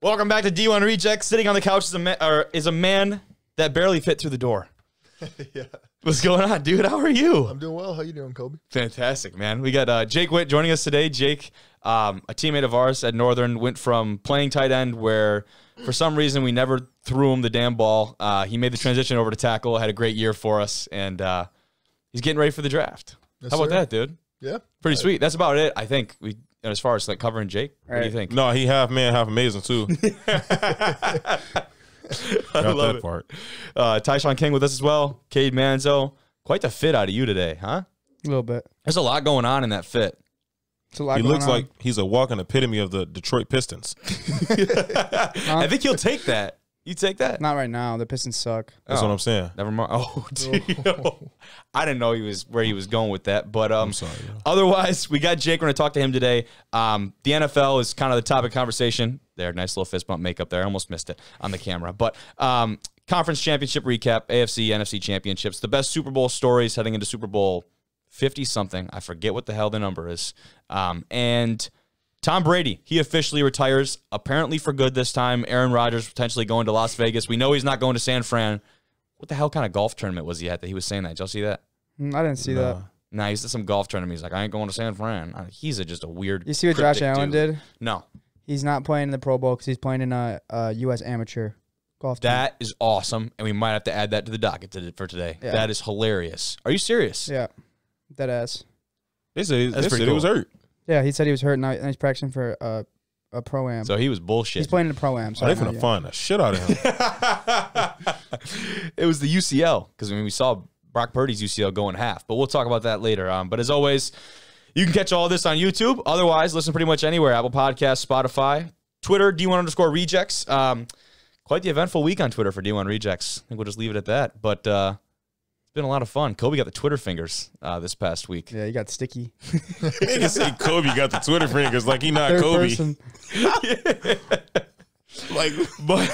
Welcome back to D1 Rejects. Sitting on the couch is a man that barely fit through the door. Yeah. What's going on, dude? How are you? I'm doing well. How you doing, Kobe? Fantastic, man. We got Jake Witt joining us today. Jake, a teammate of ours at Northern, went from playing tight end where for some reason we never threw him the damn ball. He made the transition over to tackle, had a great year for us, and he's getting ready for the draft. Yes, How about sir. that, dude? Yeah. Pretty sweet. That's about it, I think. As far as like covering Jake, what do you think? No, he half man, half amazing too. I Got love that it. part. Tyshawn King with us as well. Cade Manzo. Quite the fit out of you today, huh? A little bit. There's a lot going on in that fit. It's a lot He going looks on. like he's a walking epitome of the Detroit Pistons. I think he'll take that. You take that? Not right now. The Pistons suck. That's what I'm saying. Never mind. Oh, I didn't know where he was going with that. But I'm sorry. otherwise, we got Jake. We're going to talk to him today. The NFL is kind of the topic of conversation. There, nice little fist bump makeup there. I almost missed it on the camera. But conference championship recap, AFC, NFC Championships, the best Super Bowl stories heading into Super Bowl 50-something. I forget what the hell the number is. And Tom Brady, he officially retires, apparently for good this time. Aaron Rodgers potentially going to Las Vegas. We know he's not going to San Fran. What the hell kind of golf tournament was he at that he was saying that? Did y'all see that? I didn't see that. Nah, he's at some golf tournament. He's like, I ain't going to San Fran. He's just a weird. You see what Josh cryptic Allen dude. did? No. He's not playing in the Pro Bowl because he's playing in a U.S. amateur golf team. That is awesome, and we might have to add that to the docket for today. Yeah. That is hilarious. Are you serious? Yeah. Dead ass. They said pretty he cool. was hurt. Yeah, he said he was hurt and he's practicing for a Pro-Am. So he was bullshit. He's playing in a Pro-Am. So they finna find the shit out of him. It was the UCL, because we saw Brock Purdy's UCL going half, but we'll talk about that later. But as always, you can catch all this on YouTube. Otherwise, listen pretty much anywhere. Apple Podcasts, Spotify, Twitter, D1_Rejects. Quite the eventful week on Twitter for D1 Rejects. I think we'll just leave it at that. But it's been a lot of fun. Kobe got the Twitter fingers this past week. Yeah, he got sticky. Nigga say Kobe got the Twitter fingers like he not Third Kobe. person. Like, But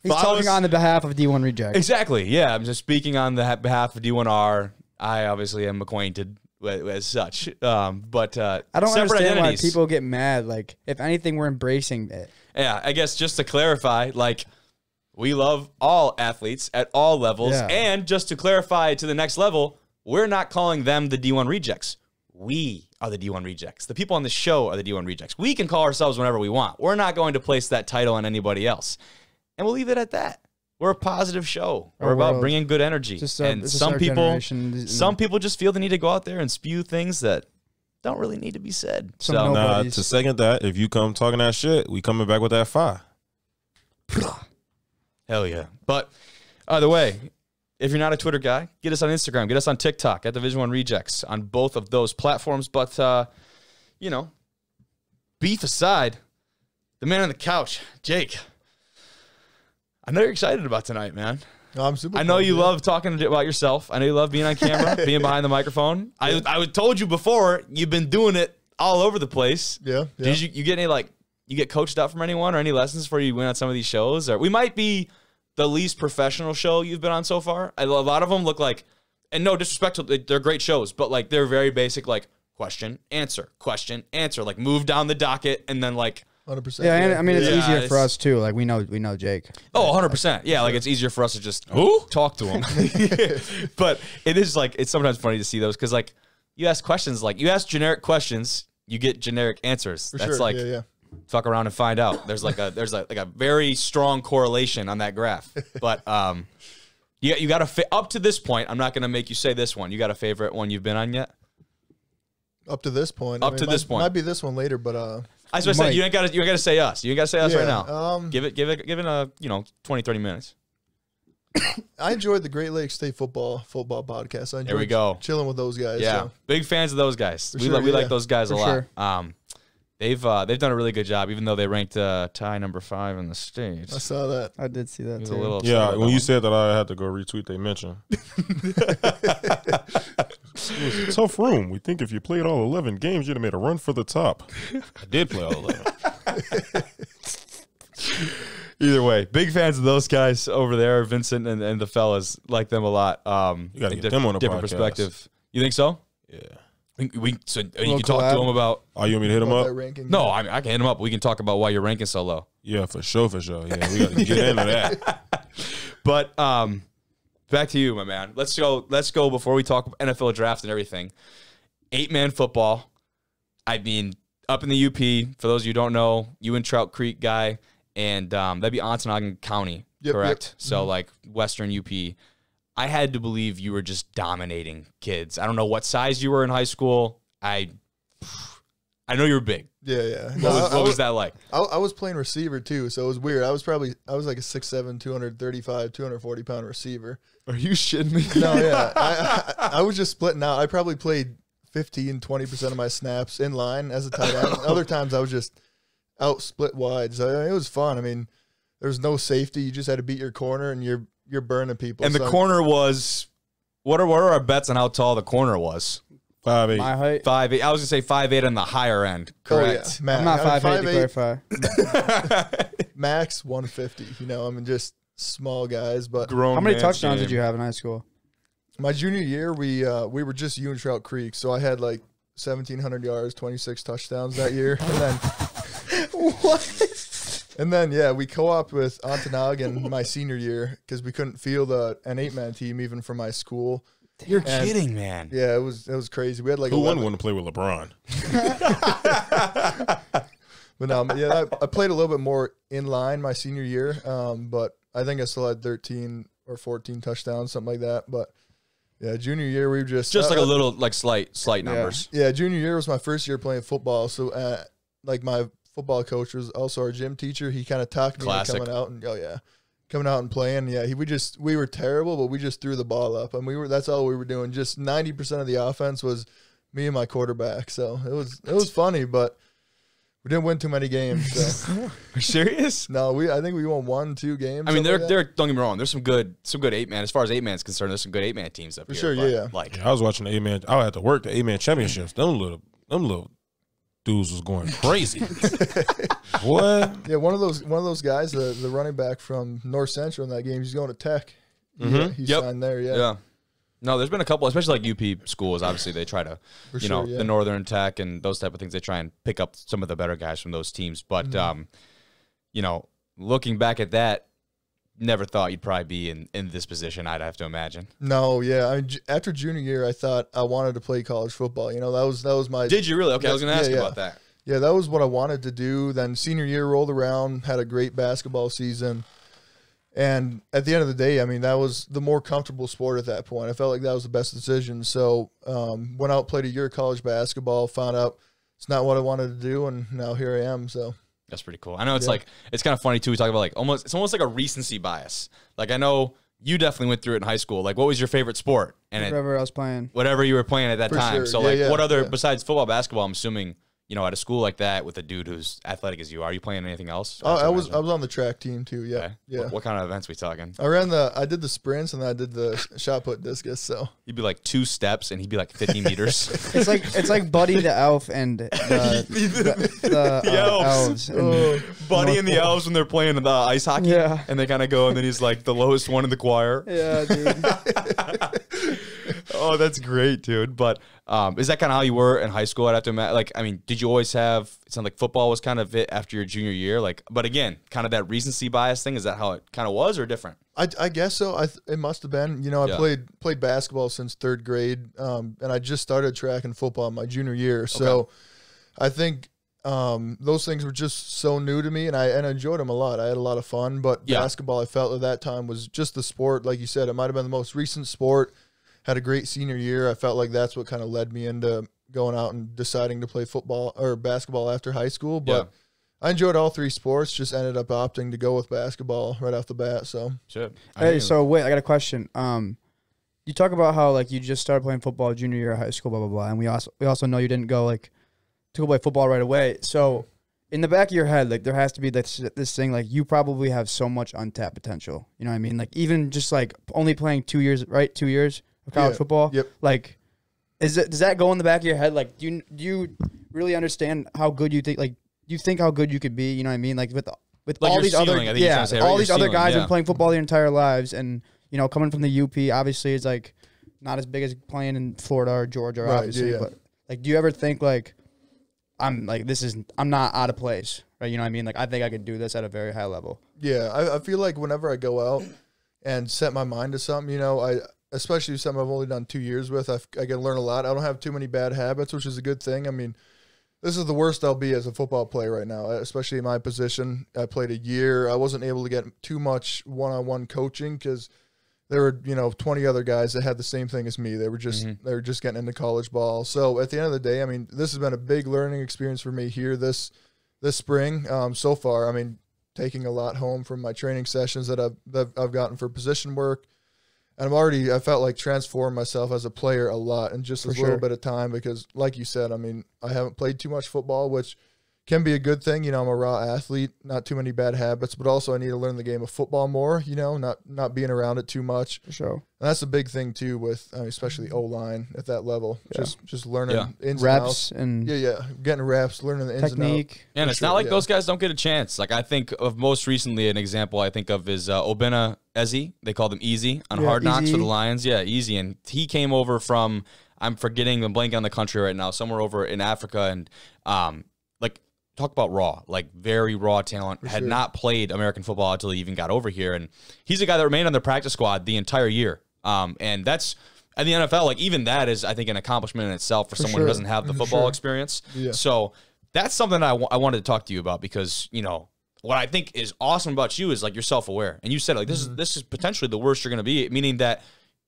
He's talking on the behalf of D1 Rejects. exactly, yeah. I'm just speaking on the behalf of D1R. I obviously am acquainted as such. But I don't separate understand identities. why people get mad. Like, if anything, we're embracing it. Yeah, I guess just to clarify, like, we love all athletes at all levels. Yeah. And just to clarify to the next level, we're not calling them the D1 Rejects. We are the D1 Rejects. The people on the show are the D1 Rejects. We can call ourselves whenever we want. We're not going to place that title on anybody else. And we'll leave it at that. We're a positive show. We're about bringing good energy. And some people just feel the need to go out there and spew things that don't really need to be said. Some So nah, Nobody's- to second that, if you come talking that shit, we coming back with that fire. hell yeah. But either way, if you're not a Twitter guy, get us on Instagram. Get us on TikTok at Division 1 Rejects on both of those platforms. But, you know, beef aside, the man on the couch, Jake. I know you're excited about tonight, man. No, I'm super. I know pumped, you yeah. love talking about yourself. I know you love being on camera, being behind the microphone. I told you before, you've been doing it all over the place. Yeah. Did you get any, like, you get coached up from anyone or any lessons before you went on some of these shows? Or we might be the least professional show you've been on so far. A lot of them look like, and no disrespect to, they're great shows, but like they're very basic, like question, answer, like move down the docket and then like. 100%. Yeah, and I mean, it's Yeah, easier it's- for us, too. Like, we know Jake. Oh, 100%. Yeah, like it's easier for us to just talk to him. But it is like, it's sometimes funny to see those because like you ask questions, like you ask generic questions, you get generic answers. For That's sure. like, yeah. fuck around and find out. There's like a very strong correlation on that graph. But you got up to this point. I'm not going to make you say this one. You got a favorite one you've been on yet? Up to this point. This point. Might be this one later, but I was going to say you ain't got to say us. You ain't got to say us right now. Yeah, Give it a 20, 30 minutes. I enjoyed the Great Lakes State football podcast. I enjoyed There we go. chilling with those guys. Yeah, So. big fans of those guys. We sure, like yeah. those guys a For lot. sure. They've done a really good job, even though they ranked tie number 5 in the state. I saw that. I did see that, He was too. a little upset Yeah, about when that you one. said that, I had to go retweet they mention. It was a tough room. We think if you played all 11 games, you'd have made a run for the top. I did play all 11. Either way, big fans of those guys over there, Vincent and the fellas, like them a lot. You got to get them on a different podcast. perspective. You think so? Yeah. So you Little can talk to collab. them about. Oh, you want me to hit him About up? that ranking. No, I can hit them up. We can talk about why you're ranking so low. Yeah, for sure, for sure. Yeah, we got to get into that. But back to you, my man. Let's go before we talk NFL draft and everything. 8-man football. I mean, up in the UP, for those of you who don't know, you and Trout Creek guy, and that'd be Ontonagon County, correct? Yep. So, like, Western UP. I had to believe you were just dominating kids. I don't know what size you were in high school. I know you were big. Yeah. What was that like? I was playing receiver, too, so it was weird. I was like a 6'7", 235, 240-pound receiver. Are you shitting me? No, yeah. I was just splitting out. I probably played 15, 20% of my snaps in line as a tight end. Other times I was just out split wide. So it was fun. I mean, there was no safety. You just had to beat your corner, and you're burning people. And the corner was, what are our bets on how tall the corner was? 5'8". My height. 5'8". I was gonna say 5'8" on the higher end. Correct. Oh, yeah. I'm not 5'8" to clarify. Max 150. You know, I mean, just small guys. But Grown How many man touchdowns game. did you have in high school? my junior year, we were just you and Trout Creek, so I had like 1,700 yards, 26 touchdowns that year, and then What? And then, yeah, we co-opted with Ontonagon my senior year because we couldn't field an 8-man team even for my school. You're kidding, man. Yeah, it was crazy. We had like Who wouldn't want to play with LeBron? But no, yeah, I played a little bit more in line my senior year, but I think I still had 13 or 14 touchdowns, something like that. But yeah, junior year we just like a little like slight numbers. Yeah, junior year was my first year playing football, so like my football coach was also our gym teacher. He kind of talked me into coming out and playing. Yeah, we were terrible, but we just threw the ball up, and that's all we were doing. Just 90% of the offense was me and my quarterback. So it was funny, but we didn't win too many games. So. Are you serious? No, I think we won 1-2 games. I mean, don't get me wrong. There's some good 8-man. As far as 8-man is concerned, there's some good 8-man teams up For here. sure, but, yeah. Like, I was watching the 8-man. I had to work the 8-man championships. Them little dudes was going crazy. What? Yeah, one of those guys, the running back from North Central in that game, he's going to Tech. He signed there. Yeah. No, there's been a couple, especially like UP schools. Obviously, they try to, the Northern Tech and those type of things. They try and pick up some of the better guys from those teams. But, looking back at that, never thought you'd probably be in this position, I'd have to imagine. No, yeah. I mean, after junior year, I thought I wanted to play college football. That was my. Did you really? Okay, I was going to ask you about that. Yeah, that was what I wanted to do. Then senior year rolled around, had a great basketball season. And at the end of the day, I mean, that was the more comfortable sport at that point. I felt like that was the best decision. So went out, played a year of college basketball, found out it's not what I wanted to do, and now here I am. So that's pretty cool. I know it's it's kind of funny too. We talk about it's almost like a recency bias. Like I know you definitely went through it in high school. Like what was your favorite sport? And Whatever I was playing. Whatever you were playing at that For time. sure. So what other besides football, basketball? I'm assuming. At a school like that with a dude who's athletic as you are you playing anything else? I was on the track team too. Yeah, okay. Yeah. What kind of events we talking? I did the sprints and I did the shot put discus. So you'd be like 2 steps and he'd be like 50 meters. It's like Buddy the Elf and the elves. Buddy and the elves when they're playing the ice hockey. Yeah, and they kind of go and then he's like the lowest one in the choir. Yeah, dude. Oh, that's great, dude. But is that kind of how you were in high school? I'd have to imagine. Like, I mean, did you always have? It sounded like football was kind of it after your junior year. Like, but again, kind of that recency bias thing. Is that how it kind of was, or different? I guess so. It must have been. I played basketball since 3rd grade, and I just started track and football my junior year. So, I think those things were just so new to me, and I enjoyed them a lot. I had a lot of fun. But basketball, I felt at that time was just the sport. Like you said, it might have been the most recent sport. Had a great senior year. I felt like that's what kind of led me into going out and deciding to play football or basketball after high school. But I enjoyed all 3 sports, just ended up opting to go with basketball right off the bat. So Hey, so wait, I got a question. You talk about how like you just started playing football junior year of high school, blah blah blah, and we also know you didn't go to go play football right away. So in the back of your head, like there has to be this thing, like you probably have so much untapped potential. You know what I mean? Like even just like only playing 2 years, right? 2 years of college football. Yep. Like, does that go in the back of your head? Like, do you really understand how good you think? Like, do you think how good you could be? You know what I mean? Like with like all these ceiling, other all these other guys have been playing football their entire lives, and coming from the UP, obviously is like not as big as playing in Florida or Georgia, obviously. But like, do you ever think like I'm not out of place? right? You know what I mean? Like, I think I could do this at a very high level. Yeah, I feel like whenever I go out and set my mind to something, you know, especially something I've only done 2 years with, I can learn a lot. I don't have too many bad habits, which is a good thing. I mean, this is the worst I'll be as a football player right now, especially in my position. I played a year. I wasn't able to get too much one-on-one coaching because there were, you know, 20 other guys that had the same thing as me. They were just getting into college ball. So at the end of the day, I mean, this has been a big learning experience for me here this spring. So far, I mean, taking a lot home from my training sessions that I've gotten for position work. And I felt like transformed myself as a player a lot in just a little bit of time because, like you said, I mean, I haven't played too much football, which can be a good thing. You know, I'm a raw athlete, not too many bad habits, but also I need to learn the game of football more, you know, not being around it too much. For sure. And that's a big thing, too, with especially O-line at that level. Yeah. Just learning ins reps and getting reps, learning the ins technique. And it's not like those guys don't get a chance. Like, I think of most recently an example I think of is Obinna Eze. They called him Easy on Hard Knocks for the Lions. Yeah, Easy. And he came over from, I'm blanking on the country right now, somewhere over in Africa. And, talk about raw, like very raw talent. Had not played American football until he even got over here. And he's a guy that remained on their practice squad the entire year. And that's, at the NFL, like even that is, I think, an accomplishment in itself for someone who doesn't have the football experience. Yeah. So that's something I wanted to talk to you about because, you know, what I think is awesome about you is like you're self-aware. And you said like this is potentially the worst you're going to be, meaning that,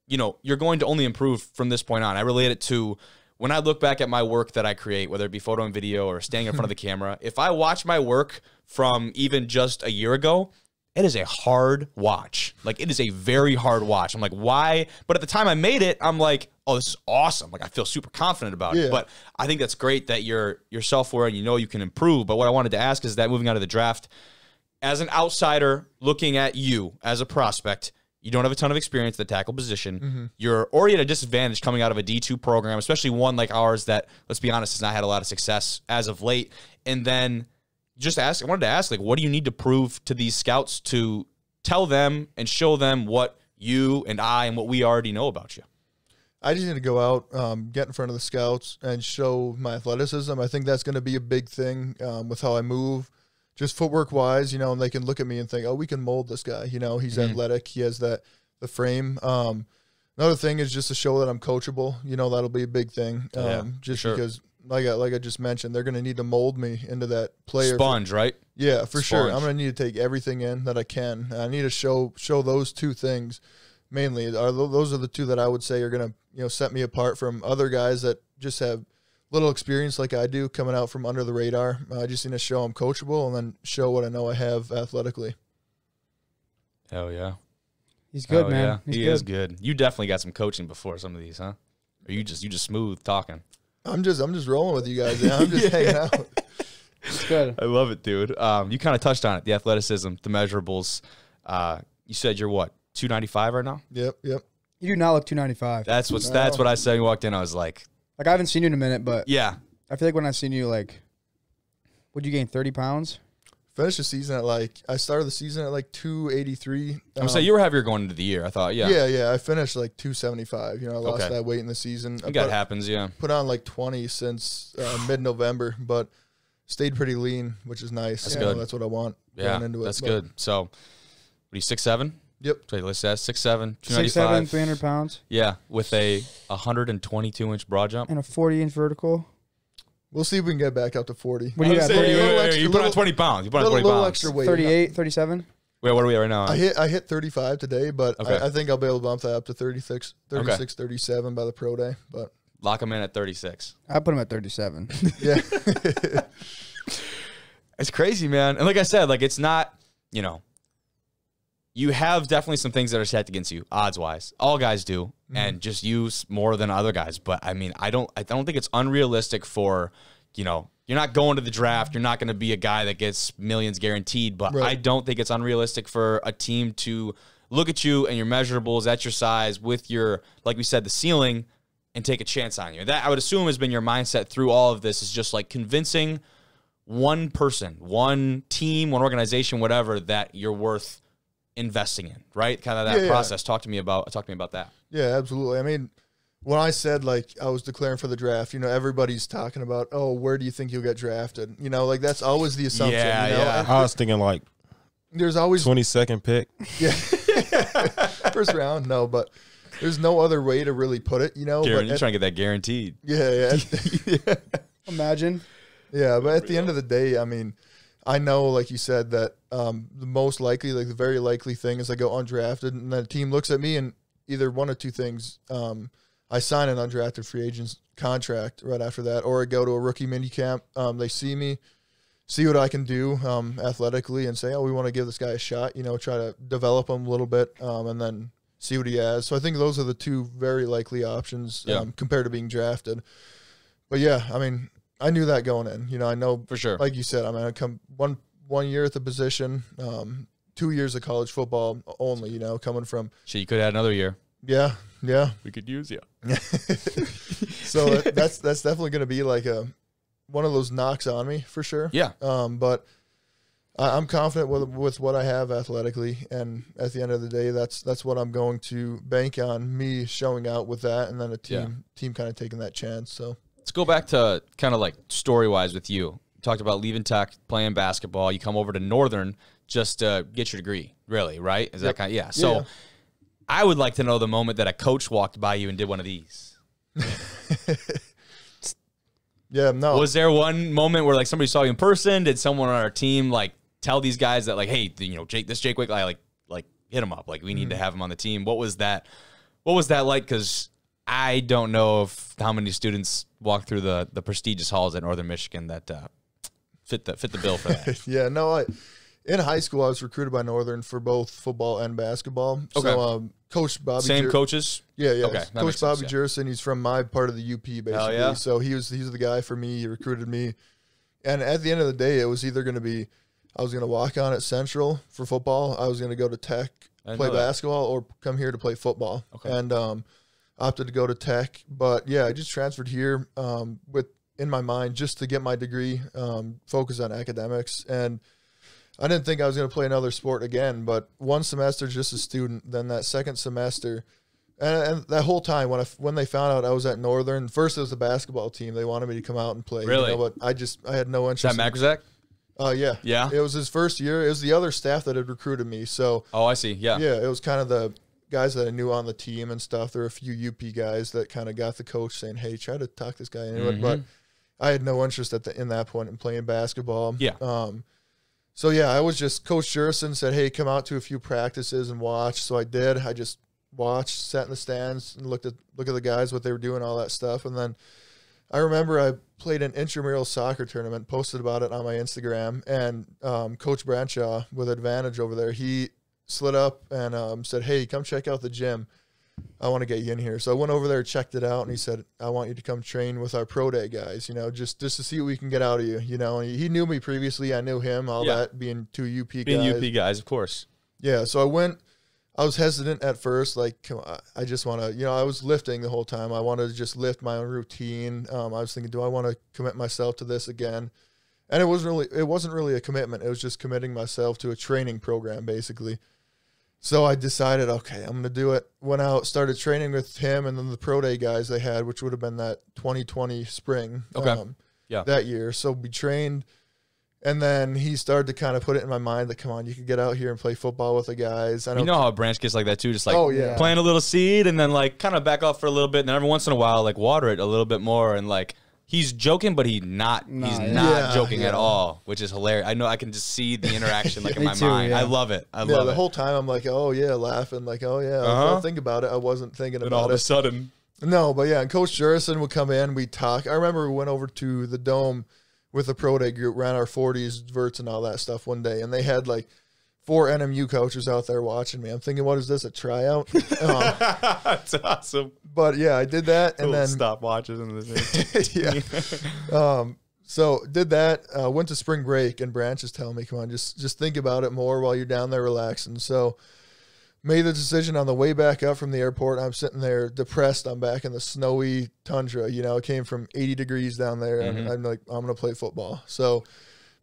you know, you're going to only improve from this point on. I relate it to when I look back at my work that I create, whether it be photo and video or standing in front of the camera, if I watch my work from even just a year ago, it is a hard watch. Like, it is a very hard watch. I'm like, why? But at the time I made it, I'm like, oh, this is awesome. Like, I feel super confident about it. But I think that's great that you're self-aware and you know you can improve. But what I wanted to ask is that moving out of the draft, as an outsider looking at you as a prospect, you don't have a ton of experience at the tackle position. You're already at a disadvantage coming out of a D2 program, especially one like ours that, let's be honest, has not had a lot of success as of late. And then I wanted to ask, like, what do you need to prove to these scouts to tell them and show them what you and I and what we already know about you? I just need to go out, get in front of the scouts and show my athleticism. I think that's going to be a big thing with how I move. Just footwork wise, you know, and they can look at me and think, oh, we can mold this guy. You know, he's athletic. He has the frame. Another thing is just to show that I'm coachable. You know, that'll be a big thing. Because like I just mentioned, they're going to need to mold me into that player. Sponge, right? Yeah, for sure. I'm going to need to take everything in that I can. I need to show those two things mainly. Those are the two that I would say are going to, you know, set me apart from other guys that just have little experience like I do coming out from under the radar. I just need to show I'm coachable and then show what I know I have athletically. Hell yeah. He's good, man. Yeah. He is good. You definitely got some coaching before some of these, huh? Or you just smooth talking? I'm just rolling with you guys. Yeah. I'm just hanging out. It's good. I love it, dude. You kind of touched on it, the athleticism, the measurables. You said you're what, 295 right now? Yep. You do not look 295. That's what I said when you walked in. I was like, I haven't seen you in a minute, but yeah, I feel like when I've seen you, like, would you gain 30 pounds? Finished the season at I started the season at 283. I'm saying you were heavier going into the year. I thought, yeah. I finished 275. You know, I lost that weight in the season. I think that happens, yeah. Put on 20 since mid-November, but stayed pretty lean, which is nice. That's good. That's what I want. Yeah, into that's good. So, what are you, 6'7"? Yep. Wait, let's say 6'7", 295. 300 pounds. Yeah, with a 122-inch broad jump. And a 40-inch vertical. We'll see if we can get back up to 40. What do you got? You put on 20 pounds. You put on 20 pounds. Extra weight. 38, 37? Wait, what are we at right now? I hit 35 today, but I think I'll be able to bump that up to 36, 37 by the pro day. But lock him in at 36. I put him at 37. Yeah. It's crazy, man. And like I said, it's not, you know, you have definitely some things that are stacked against you, odds-wise. All guys do, and just use more than other guys. But, I mean, I don't think it's unrealistic for, you know, you're not going to the draft. You're not going to be a guy that gets millions guaranteed. But I don't think it's unrealistic for a team to look at you and your measurables at your size with your, like we said, the ceiling, and take a chance on you. That, I would assume, has been your mindset through all of this, is just, convincing one person, one team, one organization, whatever, that you're worth investing in, right? Kind of that process. Talk to me about that. Yeah, absolutely. I mean, when I said, like, I was declaring for the draft, you know, everybody's talking about, oh, where do you think you'll get drafted? You know, like, that's always the assumption. Yeah, you know? yeah. I was thinking like There's always 22nd pick. Yeah. First round, no, but there's no other way to really put it, you know. You're but trying to get that guaranteed. Yeah. Imagine. Yeah, but at the end of the day, I mean, I know, like you said, that the most likely, like the very likely thing is I go undrafted, and then a team looks at me and either one of two things. I sign an undrafted free agent's contract right after that, or I go to a rookie mini camp. They see me, see what I can do athletically, and say, oh, we want to give this guy a shot, you know, try to develop him a little bit, and then see what he has. So I think those are the two very likely options compared to being drafted. But, yeah, I mean, I knew that going in. You know, I know For sure. Like you said, I mean, I come one year at the position, 2 years of college football only, you know, coming from. Shit, you could have had another year. Yeah. We could use you. So that's definitely going to be like one of those knocks on me for sure. Yeah. But I'm confident with what I have athletically, and at the end of the day, that's what I'm going to bank on, me showing out with that, and then a team kind of taking that chance. So let's go back to kind of like story-wise with you. You talked about leaving Tech, playing basketball. You come over to Northern just to get your degree, really, right? Is that kind of, yeah. So I would like to know the moment that a coach walked by you and did one of these. Yeah, no. Was there one moment where like somebody saw you in person? Did someone on our team like tell these guys that like, hey, you know, Jake Witt, like hit him up. Like we need to have him on the team. What was that like? Because I don't know how many students walk through the prestigious halls at Northern Michigan that fit the bill for that. Yeah, no, in high school, I was recruited by Northern for both football and basketball. Okay. So, Coach Bobby. Same coaches? Yeah. Okay, Coach Bobby Jerson, he's from my part of the UP, basically. Hell yeah. So he's the guy for me. He recruited me. And at the end of the day, it was either going to be I was going to walk on at Central for football. I was going to go to Tech, play basketball, or come here to play football. Okay. And opted to go to Tech. But, yeah, I just transferred here in my mind just to get my degree, focus on academics. And I didn't think I was going to play another sport again, but one semester just a student, then that second semester, and that whole time when they found out I was at Northern, first it was the basketball team. They wanted me to come out and play. Really? You know, but I had no interest. Is that Magrazak? Yeah. Yeah? It was his first year. It was the other staff that had recruited me. So Oh, I see. Yeah. yeah, it was kind of the guys that I knew on the team and stuff. There were a few UP guys that kind of got the coach saying, hey, try to talk this guy into it. But I had no interest in that point in playing basketball. Yeah. So, yeah, I was just – Coach Jerson said, hey, come out to a few practices and watch. So I did. I just watched, sat in the stands, and look at the guys, what they were doing, all that stuff. And then I remember I played an intramural soccer tournament, posted about it on my Instagram, and Coach Bradshaw with Advantage over there, he slid up and said, hey, come check out the gym. I want to get you in here. So I went over there, checked it out, and he said, I want you to come train with our pro day guys, you know, just to see what we can get out of you, you know. And he knew me previously. I knew him, all that, being two UP guys. Being UP guys, of course. Yeah, so I went. I was hesitant at first, like, come on, I just want to, you know, I was lifting the whole time. I wanted to just lift my own routine. I was thinking, do I want to commit myself to this again? And it wasn't really a commitment. It was just committing myself to a training program, basically. So I decided, okay, I'm going to do it. Went out, started training with him and then the pro day guys they had, which would have been that 2020 spring that year. So we trained, and then he started to kind of put it in my mind that, come on, you could get out here and play football with the guys. You know how a branch gets like that too, just like plant a little seed and then like kind of back off for a little bit, and then every once in a while like water it a little bit more, and like he's joking, but he's not joking at all, which is hilarious. I know I can just see the interaction like in my mind. I love it. I love it. The whole time I'm like, oh yeah, laughing, like, oh yeah. I'll think about it. I wasn't thinking about it. And all of a sudden. No, but yeah, and Coach Jerison would come in, we'd talk. I remember we went over to the Dome with the pro day group, ran our 40s, verts and all that stuff one day, and they had like 4 NMU coaches out there watching me. I'm thinking, what is this, a tryout? That's awesome. But yeah, I did that, and then stopwatches and this. So did that. Went to spring break, and Branch is telling me, come on, just think about it more while you're down there relaxing. So made the decision on the way back up from the airport. I'm sitting there depressed. I'm back in the snowy tundra. You know, it came from 80 degrees down there, and I'm like, I'm going to play football. So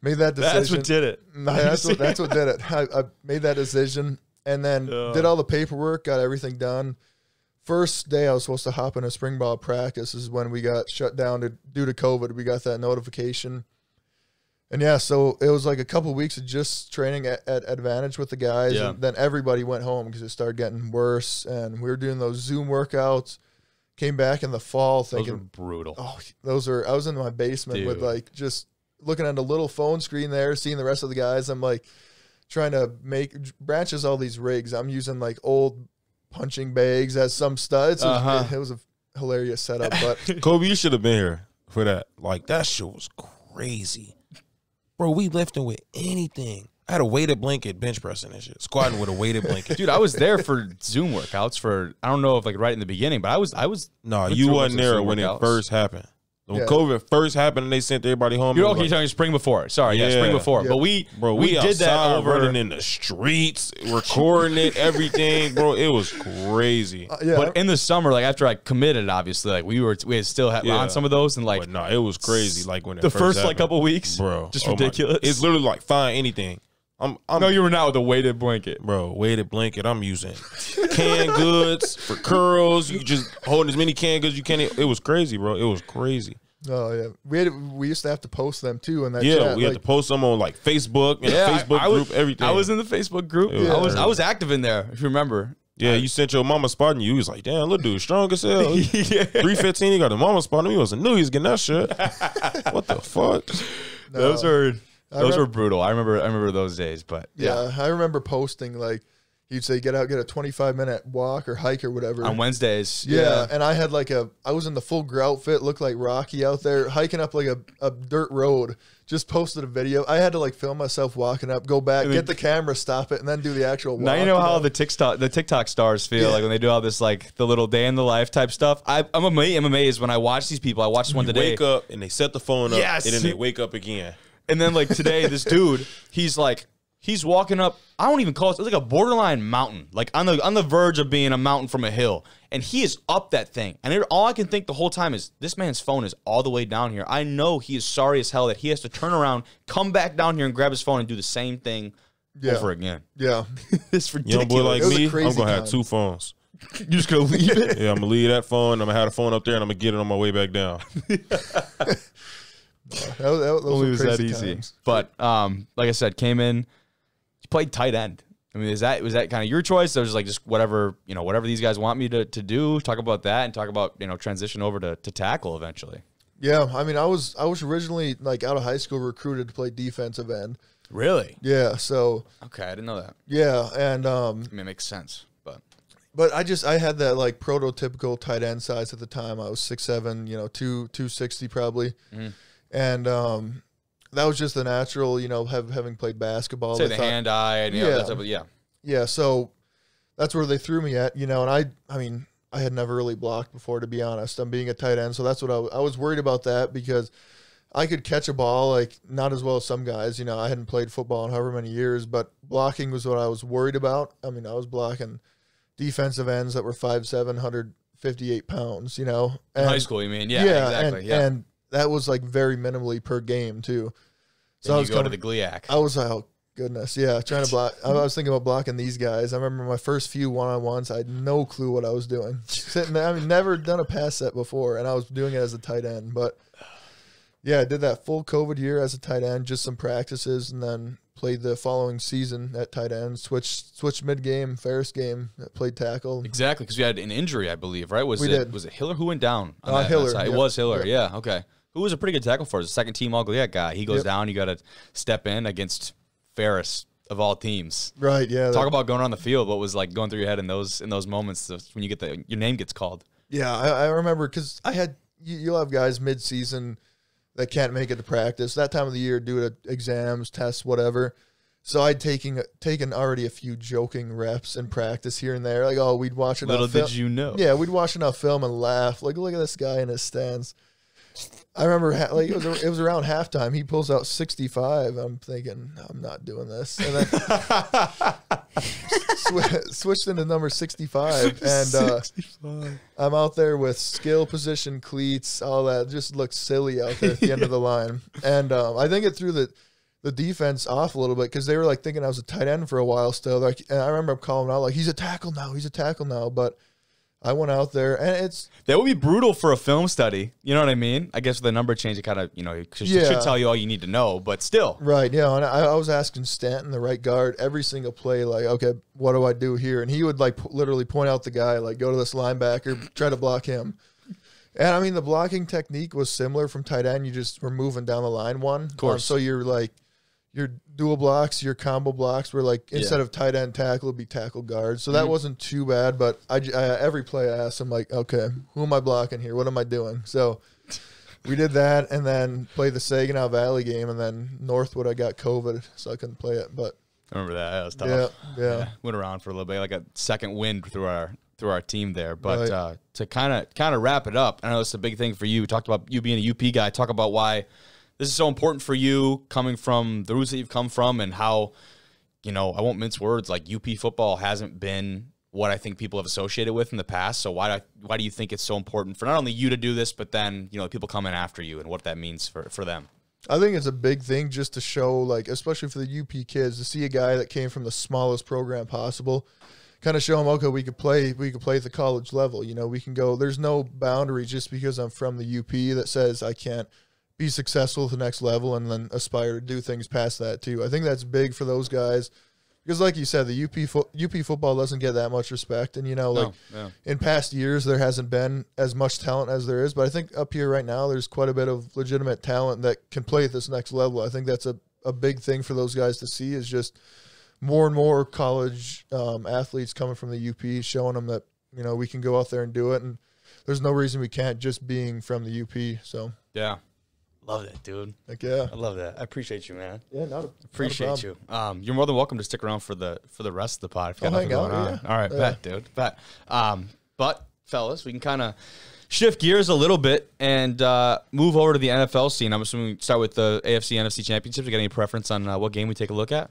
made that decision. That's what did it. That's what did it. I made that decision, and then did all the paperwork, got everything done. first day I was supposed to hop in a spring ball practice is when we got shut down due to COVID. We got that notification. And yeah, so it was like a couple of weeks of just training at Advantage with the guys. Yeah. And then everybody went home because it started getting worse. And we were doing those Zoom workouts. Came back in the fall thinking, those were brutal. Oh, I was in my basement with like just looking at a little phone screen there, seeing the rest of the guys. I'm like trying to make branches all these rigs. I'm using like old punching bags as some studs. It was a hilarious setup. But Kobe, you should have been here for that. Like, that shit was crazy. Bro, we lifting with anything. I had a weighted blanket bench pressing and shit. Squatting with a weighted blanket. Dude, I was there for Zoom workouts for, I don't know if like right in the beginning, but I was. No, you wasn't there when it first happened. When COVID first happened and they sent everybody home. You're okay, talking spring before. Sorry, spring before. Yeah. But we did that over running in the streets, recording it, everything, bro. It was crazy. But in the summer, like after I committed, obviously, like we had still had on some of those, and like but no, it was crazy. Like when it the first happened, like couple weeks, bro, just ridiculous. It's literally like find anything. No, you were not with a weighted blanket, bro. Weighted blanket. I'm using canned goods for curls. You just holding as many canned goods as you can. It was crazy, bro. It was crazy. Oh yeah, we used to have to post them too in that. Yeah, chat. we had to post them on like Facebook and Facebook group, everything. I was in the Facebook group. I was active in there, if you remember. Yeah, you sent your mama spot and you was like, damn, little dude, strong as hell. 315, he got the mama spot and he wasn't knew he was getting that shit. What the fuck? No. Those were brutal. I remember those days, but yeah, I remember posting like he'd say get out, get a 25-minute walk or hike or whatever on Wednesdays. Yeah, and I had like I was in the full gear outfit, looked like Rocky out there hiking up like a dirt road. Just posted a video. I had to like film myself walking up, go back, get the camera, stop it, and then do the actual walk. Now you know how the TikTok stars feel like when they do all this like the little day in the life type stuff. I'm amazed when I watch these people. I watched this one today. Wake up and they set the phone up, and then they wake up again. And then like today, this dude, he's walking up. I don't even call it. It's like a borderline mountain, like on the verge of being a mountain from a hill. And he is up that thing. And all I can think the whole time is this man's phone is all the way down here. I know he is sorry as hell that he has to turn around, come back down here, and grab his phone and do the same thing over again. Yeah, it's ridiculous. Young boy like me, I'm gonna have 2 phones. You just gonna leave it? Yeah, I'm gonna leave that phone. I'm gonna have the phone up there, and I'm gonna get it on my way back down. Those Only was that times. easy. But like I said, came in, you played tight end. I mean, was that kind of your choice? Or was it like just whatever these guys want me to do? Talk about that and talk about transition over to tackle eventually. Yeah, I mean, I was originally like out of high school recruited to play defensive end. Really? Yeah. So okay, I didn't know that. Yeah, and I mean, it makes sense, but I had that like prototypical tight end size at the time. I was 6'7", 260 probably. Mm-hmm. And that was just the natural, having played basketball. Say the hand-eye and that type of, Yeah, so that's where they threw me at, and I mean, I had never really blocked before, to be honest. I'm being a tight end, so that's what I was worried about that because I could catch a ball, like, not as well as some guys. I hadn't played football in however many years, but blocking was what I was worried about. I mean, I was blocking defensive ends that were 5'7", 158 pounds, in high school, you mean? Yeah, exactly. And that was like very minimally per game too. So I was going to the GLIAC. I was like, oh goodness, yeah, trying to block. I was thinking about blocking these guys. I remember my first few one-on-ones. I had no clue what I was doing. Sitting there, I mean, never done a pass set before, and I was doing it as a tight end. But yeah, I did that full COVID year as a tight end, just some practices, and then played the following season at tight end. Switched mid-game, Ferris game, played tackle. Exactly, because we had an injury, I believe, right? Was it Hiller who went down? Hiller. It was Hiller. Yeah. Okay. Who was a pretty good tackle for us, a second-team All-GLIAC guy. He goes down, you got to step in against Ferris of all teams. Right, yeah. Talk about going on the field. What was like going through your head in those moments when you get your name gets called? Yeah, I remember because you'll have guys mid-season that can't make it to practice. That time of the year, due to exams, tests, whatever. So I'd taken already a few joking reps in practice here and there. Like, oh, we'd watch enough film. Little did you know. Yeah, we'd watch enough film and laugh. Like, look at this guy in his stance. I remember it was around halftime. He pulls out 65. I'm thinking, I'm not doing this. And then switched into number 65. And 65. I'm out there with skill position, cleats, all that. Just looked silly out there at the end of the line. And I think it threw the defense off a little bit because they were like thinking I was a tight end for a while still. Like, and I remember calling out like, he's a tackle now. But I went out there, and that would be brutal for a film study. You know what I mean? I guess with the number change, it kind of, it should tell you all you need to know, but still. Right, yeah. And I was asking Stanton, the right guard, every single play, like, okay, what do I do here? And he would, like, literally point out the guy, like, go to this linebacker, try to block him. And, I mean, the blocking technique was similar from tight end. You just were moving down the line one. Of course. So you're, like, your dual blocks, your combo blocks were, like, instead of tight end tackle, it'd be tackle guard. So that wasn't too bad. But I every play I asked him, like, okay, who am I blocking here? What am I doing? So we did that and then played the Saginaw Valley game. And then Northwood, I got COVID, so I couldn't play it. But I remember that. That was tough. Yeah. Went around for a little bit, like a second wind through our team there. But to kind of wrap it up, I know it's a big thing for you. We talked about you being a UP guy. Talk about why this is so important for you, coming from the roots that you've come from, and how, I won't mince words, like UP football hasn't been what I think people have associated with in the past. So why do you think it's so important for not only you to do this, but then, people coming after you and what that means for them? I think it's a big thing just to show, like, especially for the UP kids, to see a guy that came from the smallest program possible, kind of show them, okay, we could play at the college level. We can go. There's no boundary just because I'm from the UP that says I can't be successful at the next level and then aspire to do things past that too. I think that's big for those guys because, like you said, the UP football doesn't get that much respect, and in past years there hasn't been as much talent as there is. But I think up here right now there's quite a bit of legitimate talent that can play at this next level. I think that's a big thing for those guys to see, is just more and more college athletes coming from the UP, showing them that we can go out there and do it, and there's no reason we can't just being from the UP. So yeah. Love that, dude. Like, yeah. I love that. I appreciate you, man. Yeah, appreciate you. You're more than welcome to stick around for the rest of the pod if you got nothing going on. Yeah. All right, bet, dude. Bet. But fellas, we can kind of shift gears a little bit and move over to the NFL scene. I'm assuming we start with the AFC NFC Championship. You got any preference on what game we take a look at?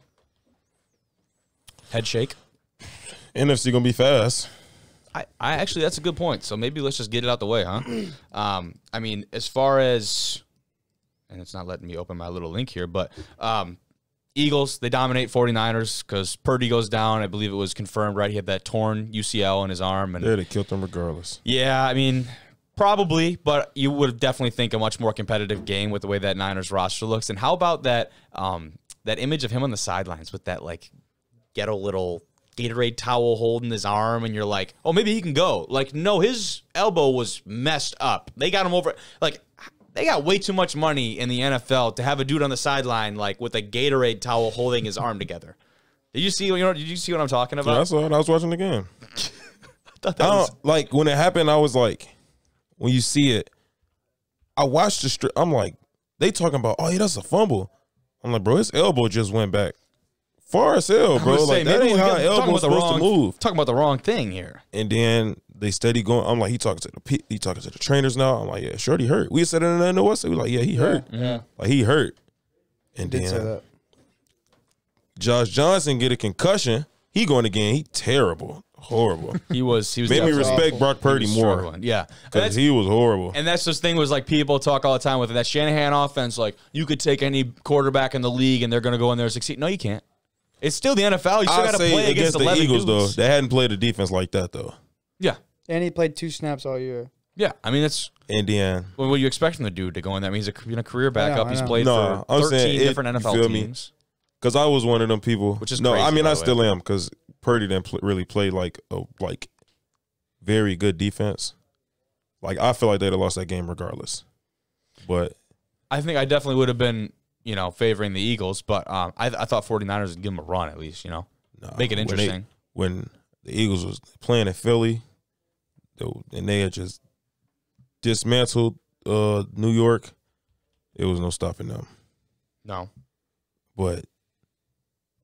Head shake. NFC gonna be fast. I actually, that's a good point. So maybe let's just get it out the way, huh? I mean, as far as, and it's not letting me open my little link here, but Eagles, they dominate 49ers because Purdy goes down. I believe it was confirmed, right? He had that torn UCL in his arm. And they killed him regardless. Yeah, I mean, probably, but you would definitely think a much more competitive game with the way that Niners roster looks. And how about that that image of him on the sidelines with that, like, ghetto little Gatorade towel holding his arm, and you're like, oh, maybe he can go. Like, no, his elbow was messed up. They got him over. Like, they got way too much money in the NFL to have a dude on the sideline, like, with a Gatorade towel holding his arm together. Did you see what I'm talking about? Yeah, I saw it. I was watching the game. I thought that was... Like, when it happened, I was like, when you see it, I watched the strip. I'm like, they talking about, oh, yeah, that's a fumble. I'm like, bro, his elbow just went back far as hell, bro. Like, that ain't how elbow's supposed to move. Talking about the wrong thing here. And then they steady going. I'm like, he talking to the trainers now. I'm like, yeah, Shorty hurt. We said it in the West. We were like, yeah, he hurt. Yeah. Like, he hurt. And then Josh Johnson get a concussion. He going again. He terrible. Horrible. He was made me respect Brock Purdy more. Yeah. Because he was horrible. And that's this thing was like people talk all the time with that Shanahan offense, like you could take any quarterback in the league and they're gonna go in there and succeed. No, you can't. It's still the NFL. You still gotta play against the Eagles dudes. though. They hadn't played a defense like that though. Yeah. And he played 2 snaps all year. Yeah. I mean that's Indiana. What do you expect from the dude to go in that? I mean, he's a career backup. He's played for 13 different NFL teams. Because I was one of them people. Which is no, crazy, I mean I still am because Purdy didn't really play like a very good defense. Like I feel like they'd have lost that game regardless. But I think I definitely would have been, favoring the Eagles, but I thought 49ers would give them a run at least, make it interesting. When the Eagles was playing in Philly, and they had just dismantled New York, there was no stopping them. No. But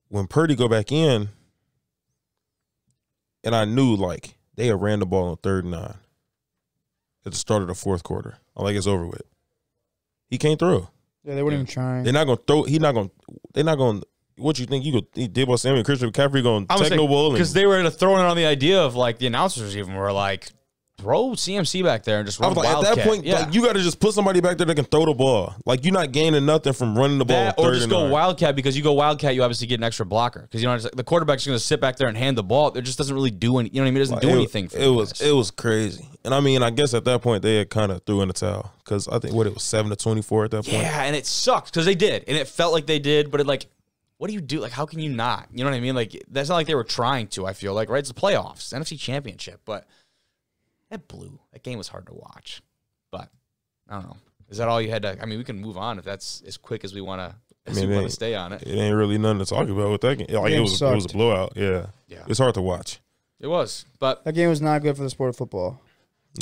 when Purdy go back in, and I knew, like, they had ran the ball on 3rd and 9 at the start of the 4th quarter. I'm like, it's over with. He can't throw. Yeah, they weren't even trying. They're not going to throw. They're not going to. What you think? Debo Samuel and Christian McCaffrey going to techno bowl? Because they were throwing it on the idea of, like, the announcers even were like, throw CMC back there and just I run was like, wildcat. at that point, like, you got to just put somebody back there that can throw the ball. Like, you're not gaining nothing from running the ball. Or just go wildcat, because you go wildcat, you obviously get an extra blocker, because you know the quarterback's going to sit back there and hand the ball. It just doesn't really do any. You know what I mean? It doesn't do anything. For it was crazy. And I mean, I guess at that point they had kind of threw in the towel, because I think it was 7-24 at that point. Yeah, and it sucked because they did, and it felt like they did, but it like, what do you do? Like, how can you not? You know what I mean? Like, that's not like they were trying to. I feel like, right? It's the playoffs, NFC Championship, but that blew. That game was hard to watch, but I don't know. Is that all you had to? I mean, we can move on if that's as quick as we want to. Stay on it. It ain't really nothing to talk about with that game. Like, it was a blowout. Yeah, it's hard to watch. It was, but that game was not good for the sport of football.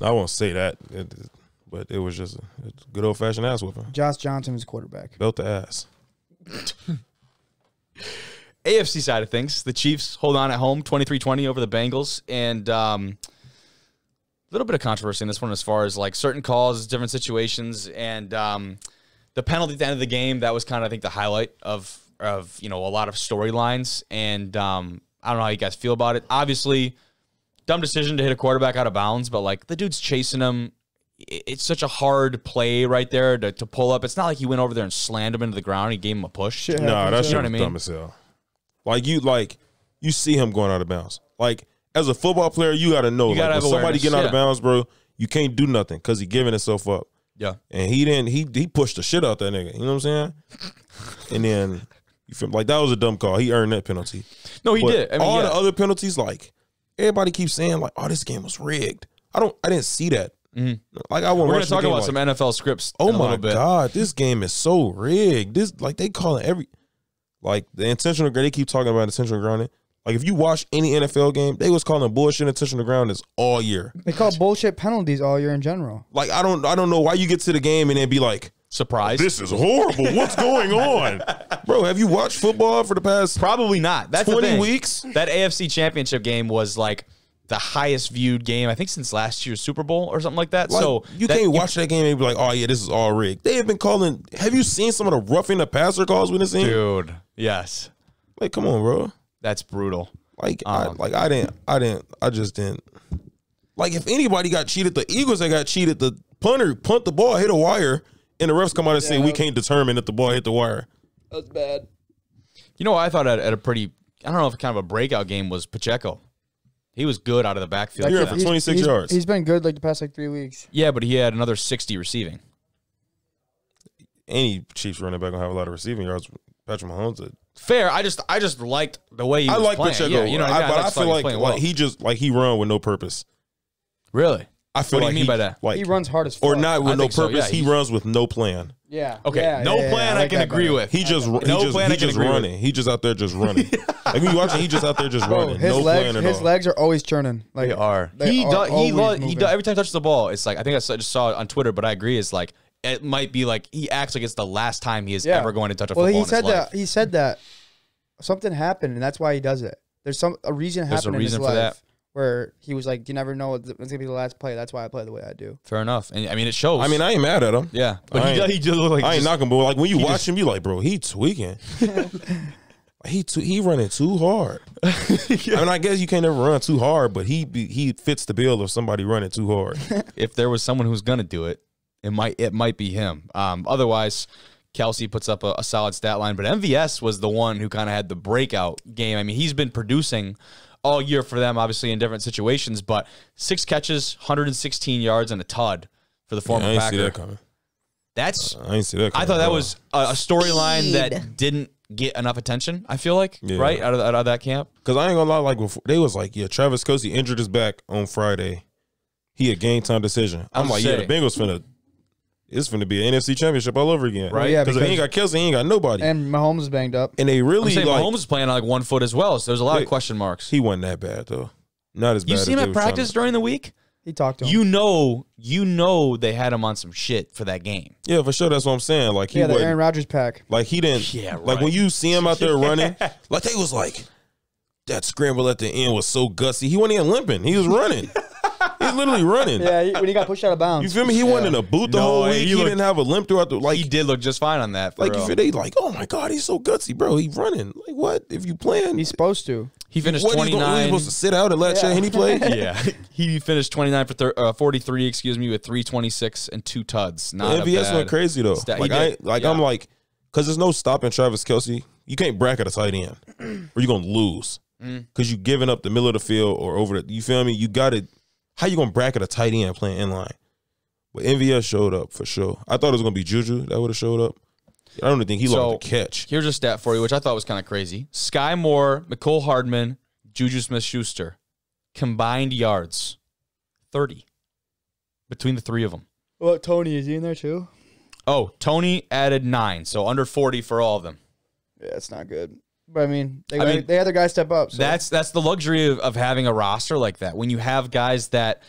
I won't say that, but it was just a good old fashioned ass whooping. Josh Johnson was quarterback. Belt the ass. AFC side of things, the Chiefs hold on at home, 23-20 over the Bengals, and a little bit of controversy in this one as far as like certain calls, different situations, and the penalty at the end of the game. That was kind of, I think, the highlight of a lot of storylines, and I don't know how you guys feel about it. Obviously, dumb decision to hit a quarterback out of bounds, but like the dude's chasing him. It's such a hard play right there to pull up. It's not like he went over there and slammed him into the ground. He gave him a push. No, that's dumb as hell. Like you see him going out of bounds. Like, as a football player, you got to know, like, when somebody getting out of bounds, bro, you can't do nothing because he giving himself up. Yeah. And he pushed the shit out that nigga. You know what I'm saying? And then you feel like that was a dumb call. He earned that penalty. No, he did. I mean, all the other penalties, like, everybody keeps saying, like, oh, this game was rigged. I didn't see that. Mm-hmm. Like, I won't. We're gonna talk about some NFL scripts. Oh my god, this game is so rigged. This, like, they call it the intentional. They keep talking about intentional grounding. Like, if you watch any NFL game, they was calling bullshit intentional groundings all year. They call bullshit penalties all year in general. Like, I don't know why you get to the game and then be like, surprise, this is horrible. What's going on, bro? Have you watched football for the past probably not? That's 20 weeks. That AFC Championship game was like the highest viewed game, I think, since last year's Super Bowl or something like that. Like, so you can't watch that game and be like, oh yeah, this is all rigged. They have been calling. Have you seen some of the roughing the passer calls we've seen? Dude, yes. Like, come on, bro. That's brutal. Like, I just didn't. Like, if anybody got cheated, the Eagles that got cheated, the punter punt the ball, hit a wire, and the refs come out and say we can't determine if the ball hit the wire. That's bad. You know what I thought at a pretty, I don't know if kind of a breakout game was Pacheco. He was good out of the backfield. He ran for 26 yards. He's been good like the past 3 weeks. Yeah, but he had another 60 receiving. Any Chiefs running back gonna have a lot of receiving yards. Patrick Mahomes did. Fair. I just liked the way he was playing. Pacheco. Yeah, you know what I mean? But I feel like he just he run with no purpose. Really? I feel what like do you mean by that? Like, he runs hard as fuck. Or not with no purpose. So, yeah, he runs with no plan. Yeah. Okay. Yeah, no plan I can agree with. He just running. He just out there just running. Like, when you watch it, he just out there just running. No plan at all. His legs are always churning. Like, they are. He does. Every time he touches the ball, it's like, I think I just saw it on Twitter, but I agree. It's like, it might be like he acts like it's the last time he is ever going to touch a football. Well, he said that something happened, and that's why he does it. There's a reason happened in his life. That. Where he was like, you never know what's going to be the last play. That's why I play the way I do. Fair enough. And I mean, it shows. I mean, I ain't mad at him. Yeah. But he just look like... I ain't knocking, but like when you watch him, you like, bro, he tweaking. he running too hard. I mean, I guess you can't ever run too hard, but he fits the bill of somebody running too hard. If there was someone who's going to do it, it might be him. Otherwise, Kelce puts up a solid stat line, but MVS was the one who kind of had the breakout game. I mean, he's been producing all year for them, obviously in different situations, but 6 catches, 116 yards, and a tud for the former Packer. I didn't see that coming. I didn't see that coming. I thought that was a storyline that didn't get enough attention, I feel like, right, out of that camp. Because I ain't gonna lie, like, before, they was like, yeah, Travis Kelce injured his back on Friday. He a game time decision. I'm like, yeah, the Bengals it's finna be an NFC Championship all over again. Right. Yeah, because if he ain't got Kelce, he ain't got nobody. And Mahomes is banged up. And they really, Mahomes is playing on like 1 foot as well, so there's a lot of question marks. He wasn't that bad, though. Not as bad You as see him at practice during the week? He talked to him. You know they had him on some shit for that game. Yeah, for sure. That's what I'm saying. Like, he the Aaron Rodgers pack. Like, he didn't. Yeah, right. Like, when you see him out there running, like, they was like, that scramble at the end was so gutsy. He wasn't even limping. He was running. He's literally running. Yeah, when he got pushed out of bounds. You feel me? He wasn't in a boot the whole week. He didn't have a limp throughout the he did look just fine on that. Like, you feel they like, oh my god, he's so gutsy, bro. He's running. Like, what? If you playing, he's supposed to. He finished What, 29. He's supposed to sit out and let Chad Henne play? Yeah, he finished 29 for 43. Excuse me, with 326 and 2 tuds. Not MVS went crazy though. I'm like, because there's no stopping Travis Kelce. You can't bracket a tight end, or you're gonna lose because you giving up the middle of the field or over the. You feel me? You got it. How you gonna bracket a tight end playing inline? But MVS showed up for sure. I thought it was gonna be Juju that would have showed up. I don't think he loved the catch. Here's a stat for you, which I thought was kind of crazy. Sky Moore, Mecole Hardman, Juju Smith-Schuster, combined yards, 30 between the 3 of them. Well, Tony, is he in there too? Oh, Tony added 9, so under 40 for all of them. Yeah, it's not good. But I mean, they had their guys step up. So. That's the luxury of having a roster like that. When you have guys that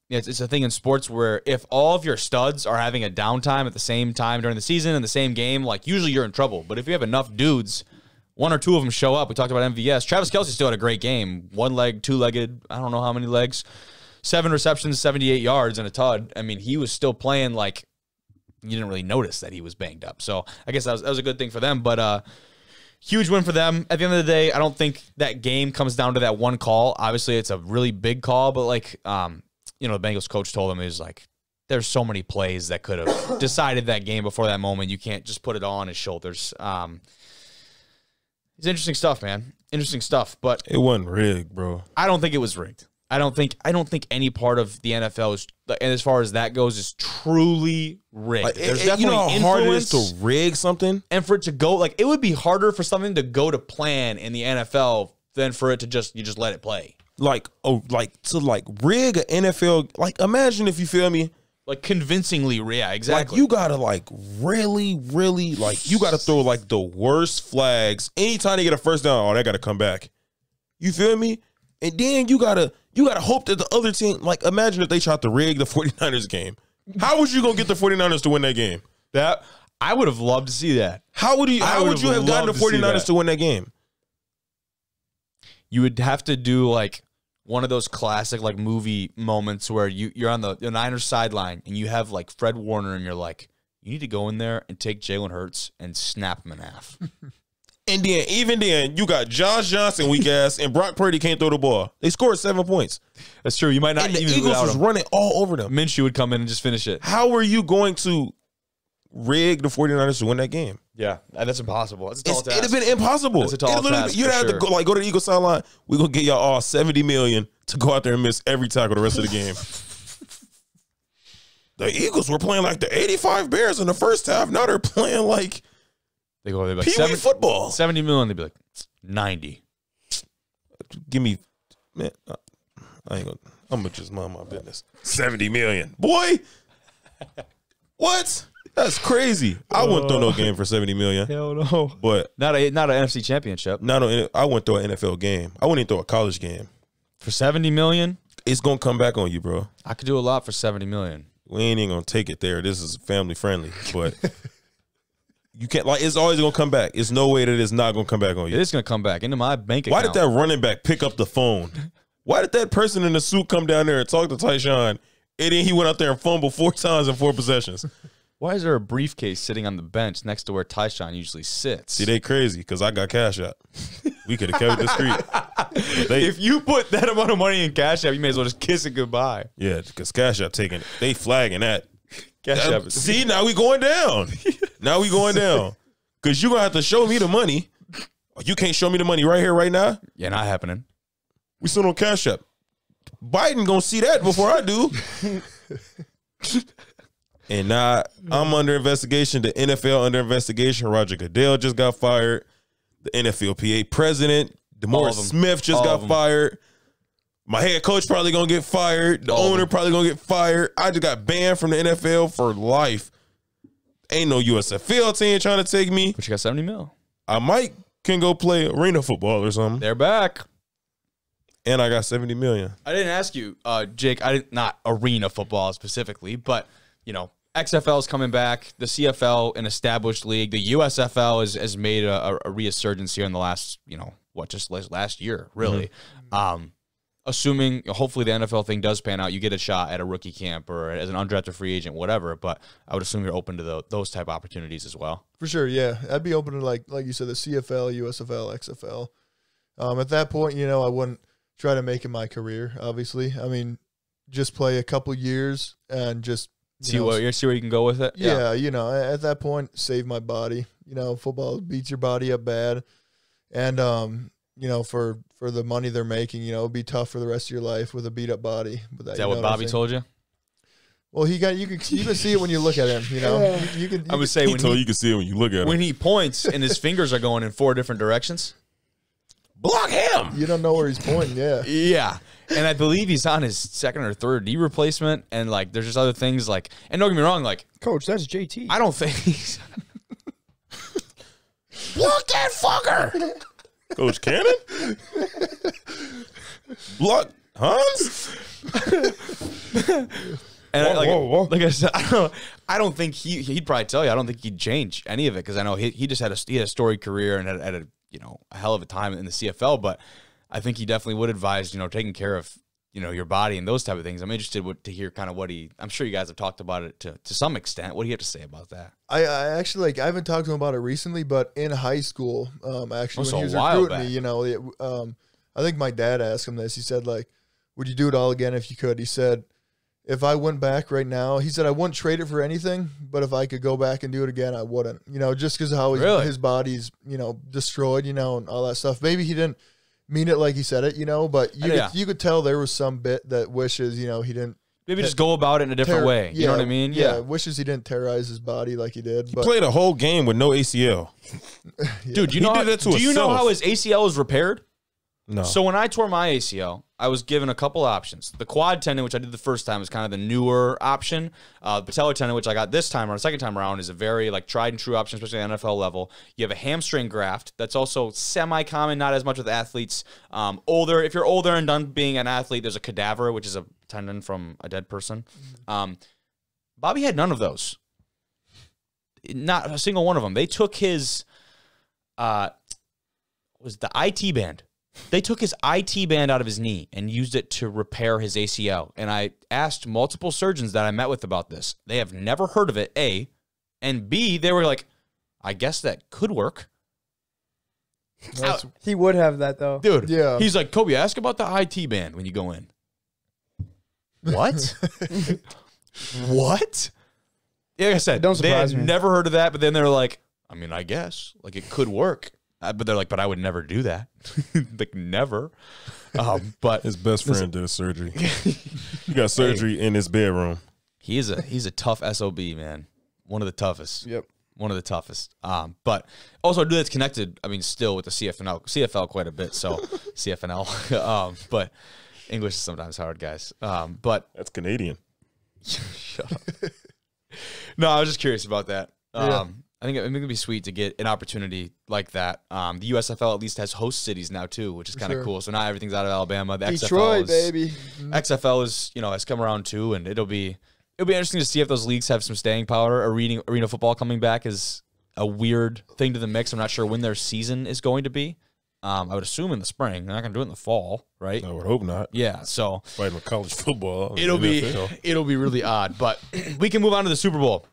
it's a thing in sports where if all of your studs are having a downtime at the same time during the season in the same game, like usually you're in trouble. But if you have enough dudes, 1 or 2 of them show up. We talked about MVS. Travis Kelce still had a great game. 1 leg, 2-legged, I don't know how many legs. 7 receptions, 78 yards, and a tud. I mean, he was still playing like you didn't really notice that he was banged up. So I guess that was a good thing for them. But huge win for them. At the end of the day, I don't think that game comes down to that one call. Obviously, it's a really big call, but like the Bengals coach told him, he was like, there's so many plays that could have decided that game before that moment. You can't just put it all on his shoulders. It's interesting stuff, man. Interesting stuff. But it wasn't rigged, bro. I don't think it was rigged. I don't think any part of the NFL is, and as far as that goes, is truly rigged. Like, There's definitely how hard it influence is to rig something, and for it to go like it would be harder for something to go to plan in the NFL than for it to just let it play. Like to rig an NFL. Like imagine if you feel me. Like convincingly, yeah, exactly. Like you gotta really, you gotta throw like the worst flags anytime they get a first down. Oh, they gotta come back. You feel me? And then you gotta hope that the other team, like imagine if they tried to rig the 49ers game. How was you gonna get the 49ers to win that game? That I would have loved to see that. How would you have gotten the 49ers to win that game? You would have to do like one of those classic like movie moments where you're on the Niners sideline and you have like Fred Warner and you're like, you need to go in there and take Jalen Hurts and snap him in half. And then, even then, you got Josh Johnson, weak ass, and Brock Purdy can't throw the ball. They scored 7 points. That's true. You might not and even the Eagles was running all over them. Minshew would come in and just finish it. How are you going to rig the 49ers to win that game? Yeah, that's impossible. That's a tall task. It'd have been impossible. That's a tall task. You'd have to go to the Eagles sideline. We're going to get y'all all $70 million to go out there and miss every tackle the rest of the game. The Eagles were playing like the 85 Bears in the first half. Now they're playing like they're like Pee-wee football. 70 million. They'd be like 90. Give me, man. I'm gonna just mind my business. 70 million, boy. What? That's crazy. I wouldn't throw no game for 70 million. Hell no. But not an NFC Championship. I wouldn't throw an NFL game. I wouldn't even throw a college game for 70 million. It's gonna come back on you, bro. I could do a lot for 70 million. We ain't even gonna take it there. This is family friendly, but. You can't, like, it's always going to come back. It's no way that it's not going to come back on you. It is going to come back into my bank account. Why did that running back pick up the phone? Why did that person in the suit come down there and talk to Tyshawn, and then he went out there and fumbled 4 times in 4 possessions? Why is there a briefcase sitting on the bench next to where Tyshawn usually sits? See, they crazy because I got Cash App. We could have kept it discreet. If you put that amount of money in Cash App, you may as well just kiss it goodbye. Yeah, because Cash App taking it. They flagging that. Cash App. See, now we going down. Now we going down. Because you're going to have to show me the money. You can't show me the money right here, right now? Yeah, not happening. We still on Cash App. Biden going to see that before I do. And now I'm under investigation. The NFL under investigation. Roger Goodell just got fired. The NFLPA president, DeMaurice Smith, just got fired. My head coach probably going to get fired. The owner probably going to get fired. I just got banned from the NFL for life. Ain't no USFL team trying to take me. But you got 70 mil. I can go play arena football or something. They're back. And I got 70 million. I didn't ask you, Jake, not arena football specifically, but, XFL is coming back. The CFL, an established league. The USFL has made a resurgence here in the last, just last year, really. Mm-hmm. Assuming, hopefully the NFL thing does pan out, you get a shot at a rookie camp or as an undrafted free agent, whatever. But I would assume you're open to those type of opportunities as well. For sure, yeah. I'd be open to, like you said, the CFL, USFL, XFL. At that point, you know, I wouldn't try to make it my career, obviously. I mean, just play a couple years and just see where you can go with it. Yeah, you know, at that point, save my body. You know, football beats your body up bad, and you know, for the money they're making, you know, it'd be tough for the rest of your life with a beat up body. But Is that what Bobby told you? Well, you can see it when you look at him. You know, you can. I would say you can see it when you look at him. When he points and his fingers are going in 4 different directions. Block him. You don't know where he's pointing. Yeah. Yeah. And I believe he's on his 2nd or 3rd knee replacement. And, like, there's just other things, like, and don't get me wrong, like, Coach, that's JT. I don't think he's. Block that fucker. Coach Cannon? Block Hans? And whoa. like I said, I don't think he'd probably tell you. I don't think he'd change any of it because I know he just had a storied career and had a hell of a time in the CFL. But I think he definitely would advise taking care of your body and those type of things. I'm interested to hear kind of what I'm sure you guys have talked about it to some extent. What do you have to say about that? I actually I haven't talked to him about it recently, but in high school, actually when he was recruiting me, I think my dad asked him this. He said, like, would you do it all again if you could? He said, if I went back right now, he said I wouldn't trade it for anything, but if I could go back and do it again, I wouldn't. Just because of how his body's destroyed, and all that stuff. Maybe he didn't mean it like he said it, but you could tell there was some bit that wishes he didn't. Maybe just go about it in a different way. You know what I mean? Yeah, wishes he didn't terrorize his body like he did. He played a whole game with no ACL. Dude, do you know how his ACL is repaired? No. So when I tore my ACL, I was given a couple options. The quad tendon, which I did the first time, is kind of the newer option. The patellar tendon, which I got this time or the second time around, is a very tried and true option, especially at the NFL level. You have a hamstring graft that's also semi-common, not as much with athletes. Older, if you're older and done being an athlete, there's a cadaver, which is a tendon from a dead person. Bobby had none of those. Not a single one of them. They took his was the IT band. They took his IT band out of his knee and used it to repair his ACL. And I asked multiple surgeons that I met with about this. They have never heard of it, A. And B, they were like, I guess that could work. He would have that, though. Dude, yeah. He's like, Kobe, ask about the IT band when you go in. What? What? Yeah, like I said, Don't they had surprise me. never heard of that, but then they're like, I mean, I guess. Like, it could work. But they're like, but I would never do that. Like, never. But his best friend did a surgery. He got surgery in his bedroom. He's a tough SOB, man. One of the toughest. Yep. One of the toughest. But also a dude that's connected, I mean, still with the CFL quite a bit. So CFNL. But English is sometimes hard, guys. But that's Canadian. Shut up. No, I was just curious about that. Yeah. I think it'd be sweet to get an opportunity like that. The USFL at least has host cities now too, which is kind of cool. So not everything's out of Alabama. The Detroit, baby. XFL is has come around too, and it'll be interesting to see if those leagues have some staying power. Arena football coming back is a weird thing to the mix. I'm not sure when their season is going to be. I would assume in the spring. They're not going to do it in the fall, right? I would hope not. Yeah, so fighting with college football. It'll be really odd, but we can move on to the Super Bowl,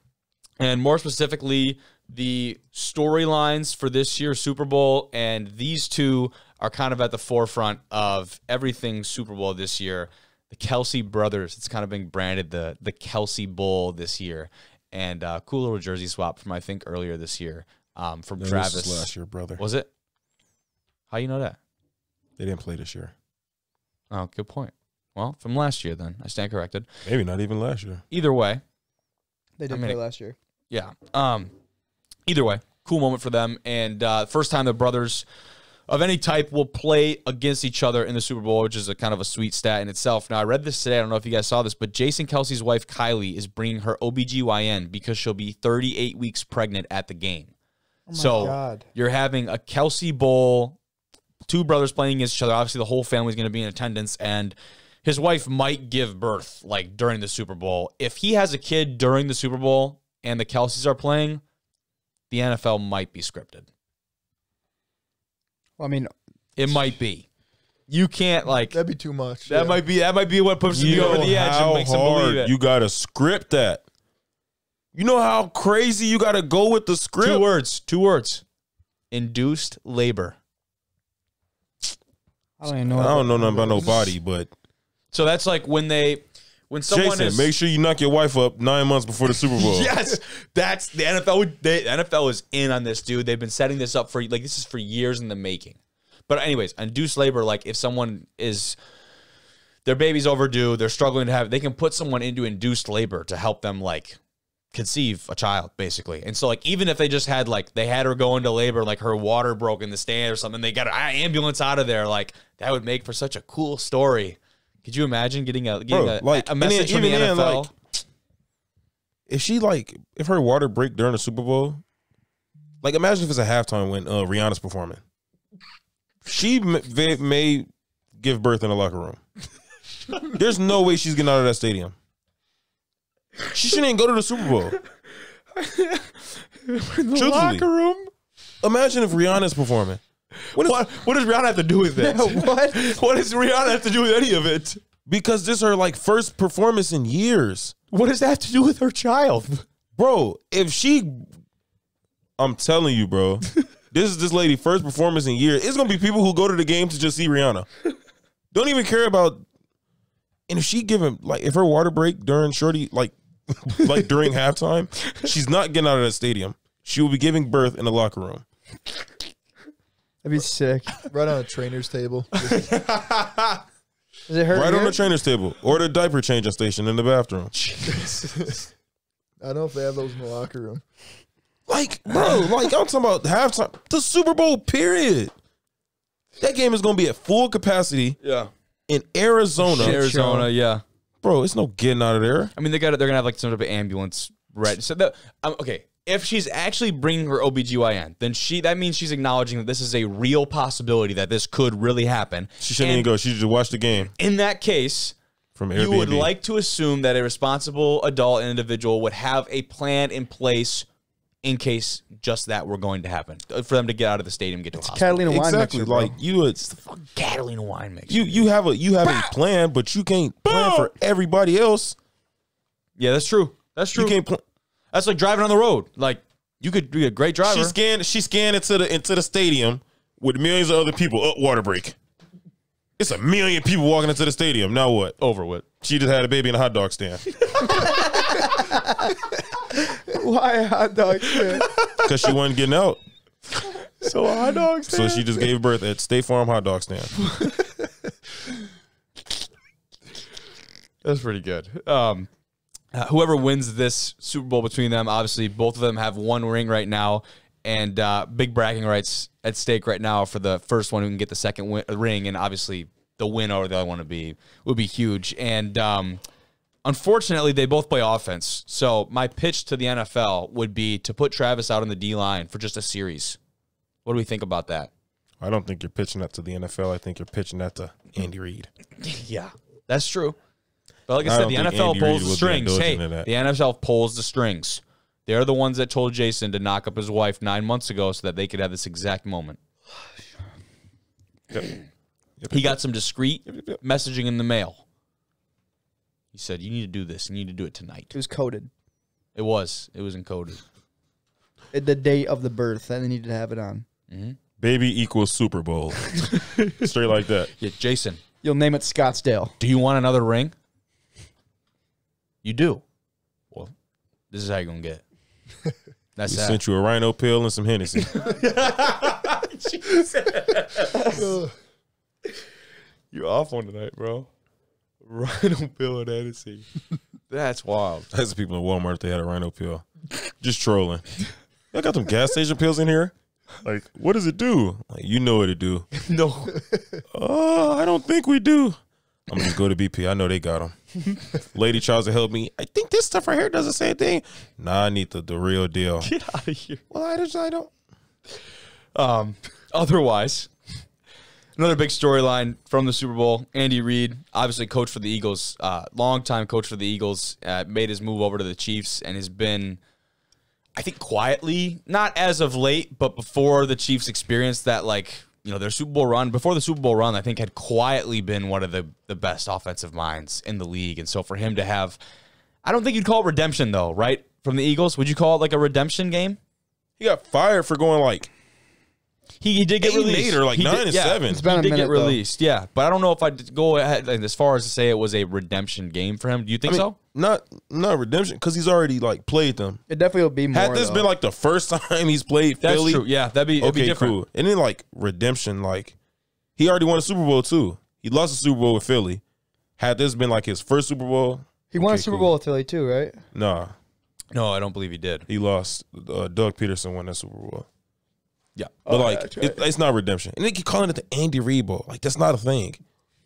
and more specifically, the storylines for this year's Super Bowl, and these two are kind of at the forefront of everything Super Bowl this year. The Kelce brothers, it's kind of being branded the Kelce Bowl this year, and cool little jersey swap from I think earlier this year from Travis. This was last year, brother. Was it? How you know that? They didn't play this year. Oh, good point. Well, from last year then. I stand corrected. Maybe not even last year. Either way. They did play last year. Yeah. Either way, cool moment for them. And first time the brothers of any type will play against each other in the Super Bowl, which is a kind of a sweet stat in itself. Now, I read this today. I don't know if you guys saw this, but Jason Kelce's wife, Kylie, is bringing her OBGYN because she'll be 38 weeks pregnant at the game. Oh my God. You're having a Kelce Bowl, two brothers playing against each other. Obviously, the whole family's going to be in attendance, and his wife might give birth during the Super Bowl. If he has a kid during the Super Bowl and the Kelces are playing, the NFL might be scripted. Well, I mean, it might be. You can't that'd be too much. That might be what pushes me over the edge and makes them believe it. You gotta script that. You know how crazy you gotta go with the script. 2 words. Induced labor. I don't even know. I don't know nothing about nobody, but So that's like when someone Jason, make sure you knock your wife up 9 months before the Super Bowl. Yes, that's the NFL. The NFL is in on this, dude. They've been setting this up for this is for years in the making. But anyways, induced labor, like if someone is their baby's overdue, they're struggling to have, they can put someone into induced labor to help them like conceive a child, basically. And so like even if they just had they had her go into labor, like her water broke in the stand or something, they got an ambulance out of there, like that would make for such a cool story. Could you imagine getting a message from the NFL? If her water break during the Super Bowl, imagine if it's a halftime when Rihanna's performing. She may give birth in the locker room. There's no way she's getting out of that stadium. She shouldn't even go to the Super Bowl. In the locker room? Imagine if Rihanna's performing. What does Rihanna have to do with it? What does Rihanna have to do with any of it? Because this is her first performance in years. What does that have to do with her child? Bro, I'm telling you, bro, this is this lady first performance in years. It's gonna be people who go to the game to just see Rihanna. Don't even care about. And if she if her water break during during halftime, she's not getting out of that stadium. She will be giving birth in the locker room. That'd be sick. Right on a trainer's table. Does it hurt? Right on the trainer's table or the diaper changing station in the bathroom. I don't know if they have those in the locker room. Bro, I'm talking about halftime. The Super Bowl, period. That game is going to be at full capacity. Yeah. In Arizona. Yeah. Bro, it's no getting out of there. I mean, they're gonna have some sort of ambulance ready. So okay, if she's actually bringing her OBGYN, then that means she's acknowledging that this is a real possibility that this could really happen. She shouldn't even go. She should just watch the game. In that case, from Airbnb. You would like to assume that a responsible adult individual would have a plan in place in case just that were going to happen, for them to get out of the stadium, get to a hospital. Catalina wine mixer, bro. It's the fucking Catalina wine mixer. You have a plan, but you can't plan for everybody else. Yeah, that's true. That's true. You can't that's like driving on the road. Like you could be a great driver. She scanned into the stadium with millions of other people. Water break. It's 1 million people walking into the stadium. Now what? Over with. She just had a baby in a hot dog stand. Why a hot dog stand? Because she wasn't getting out. So a hot dog stand? So she just gave birth at State Farm hot dog stand. That's pretty good. Whoever wins this Super Bowl between them, obviously both of them have one ring right now, and big bragging rights at stake right now for the first one who can get the second ring, and obviously the win over the other one would be huge. And unfortunately, they both play offense. So my pitch to the NFL would be to put Travis out on the D-line for just a series. What do we think about that? I don't think you're pitching that to the NFL. I think you're pitching that to Andy Reid. Yeah, that's true. But like I said, the NFL pulls the strings. Hey, the NFL pulls the strings. They're the ones that told Jason to knock up his wife 9 months ago so that they could have this exact moment. Yep. He got some discreet messaging in the mail. He said, you need to do this. You need to do it tonight. It was coded. It was. It was encoded. The date of the birth, and they needed to have it on. Mm-hmm. Baby equals Super Bowl. Straight like that. Yeah, Jason. You'll name it Scottsdale. Do you want another ring? You do. Well, this is how you're going to get it. That's that. Sent you a rhino pill and some Hennessy. You're off on tonight, bro. Rhino pill and Hennessy. That's wild. That's the people in Walmart if they had a rhino pill. Just trolling. Y'all got them gas station pills in here? Like, what does it do? Like, you know what it do. No. I don't think we do. I'm going to go to BP. I know they got them. Lady tries to help me. I think this stuff right here does the same thing. Nah, I need the real deal. Get out of here. Well, I don't. Otherwise, another big storyline from the Super Bowl. Andy Reid, obviously coach for the Eagles, longtime coach for the Eagles, made his move over to the Chiefs and has been, I think, quietly, not as of late, but before the Chiefs experienced that, their Super Bowl run, before the Super Bowl run, I think had quietly been one of the best offensive minds in the league. And so for him to have, I don't think you'd call it redemption though, right? From the Eagles, would you call it like a redemption game? He got fired for going He did get 8 and released. 8 or like 9 and 7. It's been He a did minute, get released, yeah. But I don't know if I'd go ahead as far as to say it was a redemption game for him. Do you think so? Not redemption, because he's already like played them. It definitely will be more. Had this been like the first time he's played Philly, That's true. Yeah, it'd be different. cool. And then like redemption, like he already won a Super Bowl too. He lost a Super Bowl with Philly. Had this been like his first Super Bowl, he won a Super Bowl with Philly too, right? Nah, No, I don't believe he did. he lost. Doug Peterson won that Super Bowl. Yeah. But it's not redemption. And they keep calling it the Andy Reid Bowl. Like that's not a thing.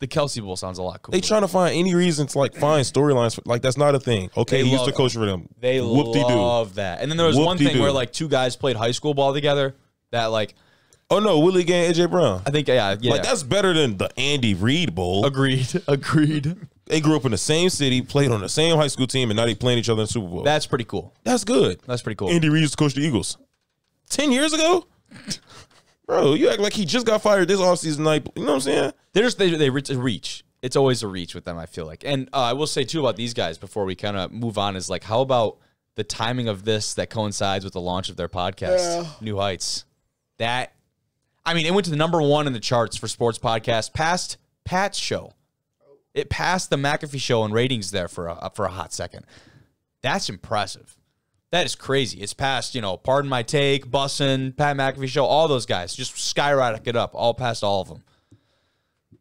The Kelce Bowl sounds a lot cooler. They trying to find any reason to like find storylines. Like that's not a thing. Okay, he used to coach for them. They love that. And then there was one thing where like two guys played high school ball together that like. Oh no, Willie Gay and AJ Brown. I think yeah. Like that's better than the Andy Reid Bowl. Agreed. They grew up in the same city, played on the same high school team, and now they playing each other in the Super Bowl. That's pretty cool. That's good. That's pretty cool. Andy Reid used to coach the Eagles 10 years ago. Bro, you act like he just got fired this offseason night. You know what I'm saying? They reach. It's always a reach with them, I feel like. And I will say, too, about these guys before we kind of move on is, like, how about the timing of this that coincides with the launch of their podcast, New Heights? It went to the #1 in the charts for sports podcasts, past Pat's show. It passed the McAfee show in ratings there for a hot second. That's impressive. That is crazy. It's past, Pardon My Take, Bussin', Pat McAfee Show, all those guys just skyrocketed up, all past all of them.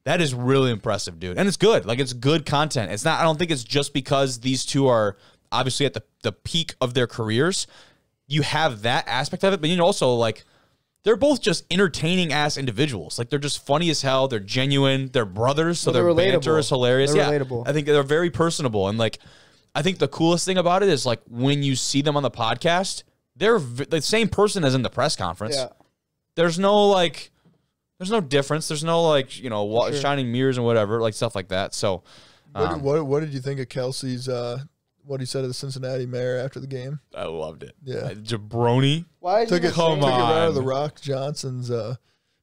That is really impressive, dude. And it's good. Like, it's good content. It's not, I don't think it's just because these two are obviously at the peak of their careers. You have that aspect of it, but also, like, they're both just entertaining-ass individuals. Like, they're just funny as hell. They're genuine. They're brothers, so their banter is hilarious. They're relatable. I think they're very personable, and, like, I think the coolest thing about it is, like, when you see them on the podcast, they're the same person as in the press conference. Yeah. There's no difference. There's no, like, shining mirrors and whatever, like, stuff like that. So, what did you think of Kelce's, what he said to the Cincinnati mayor after the game? I loved it. Yeah. Jabroni. Why took it come took it out on. of the Rock Johnson's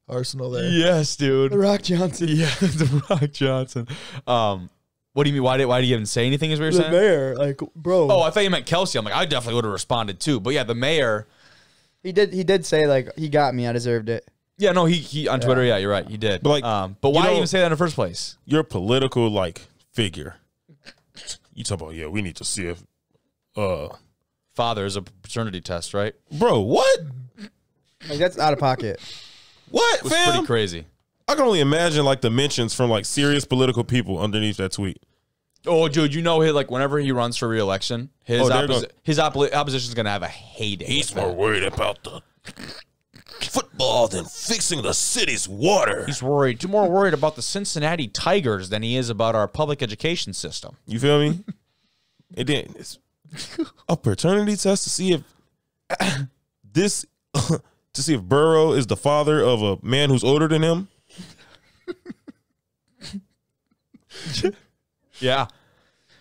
arsenal there. Yes, dude. The Rock Johnson. Yeah, the Rock Johnson. What do you mean? Why did he even say anything? Is what you're The saying? mayor, like, bro. Oh, I thought you meant Kelce. I'm like, I definitely would have responded too. But yeah, the mayor. He did say, like, he got me. I deserved it. Yeah, no, he on Twitter. Yeah, you're right. He did. But, like, but why even say that in the first place? You're a political like figure. You talk about we need to see if Father is a paternity test, right? bro, what? Like, that's out of pocket. What, It was fam? pretty crazy. I can only imagine like the mentions from like serious political people underneath that tweet. Oh, dude, whenever he runs for re-election, his they're opposition is going to have a heyday. He's more worried about the football than fixing the city's water. He's more worried about the Cincinnati Tigers than he is about our public education system. You feel me? And then it's a paternity test to see if to see if Burrow is the father of a man who's older than him. Yeah.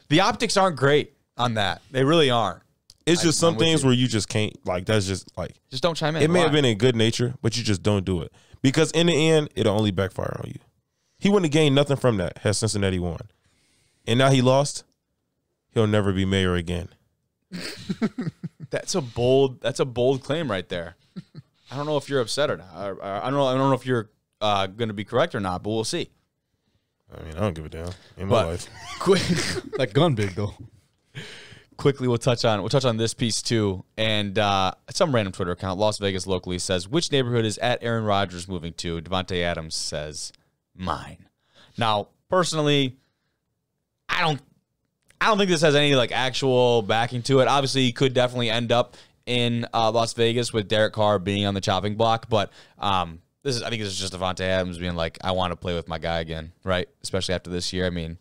The optics aren't great on that. They really aren't. It's just some things where you just can't, like, that's just like, Just don't chime in. it may Why? have been in good nature, but you just don't do it. Because in the end, it'll only backfire on you. He wouldn't have gained nothing from that had Cincinnati won. And now he lost, he'll never be mayor again. That's a bold claim right there. I don't know if you're upset or not. I don't know if you're going to be correct or not, but we'll see. I mean, I don't give a damn in my life. Quick, That gun big, though. quickly, we'll touch on this piece too. And some random Twitter account, Las Vegas locally, says, which neighborhood is at Aaron Rodgers moving to? Devontae Adams says, mine. Now, personally, I don't think this has any like actual backing to it. Obviously, he could definitely end up in Las Vegas with Derek Carr being on the chopping block, but I think this is just Devontae Adams being like, I want to play with my guy again, right? Especially after this year. I mean,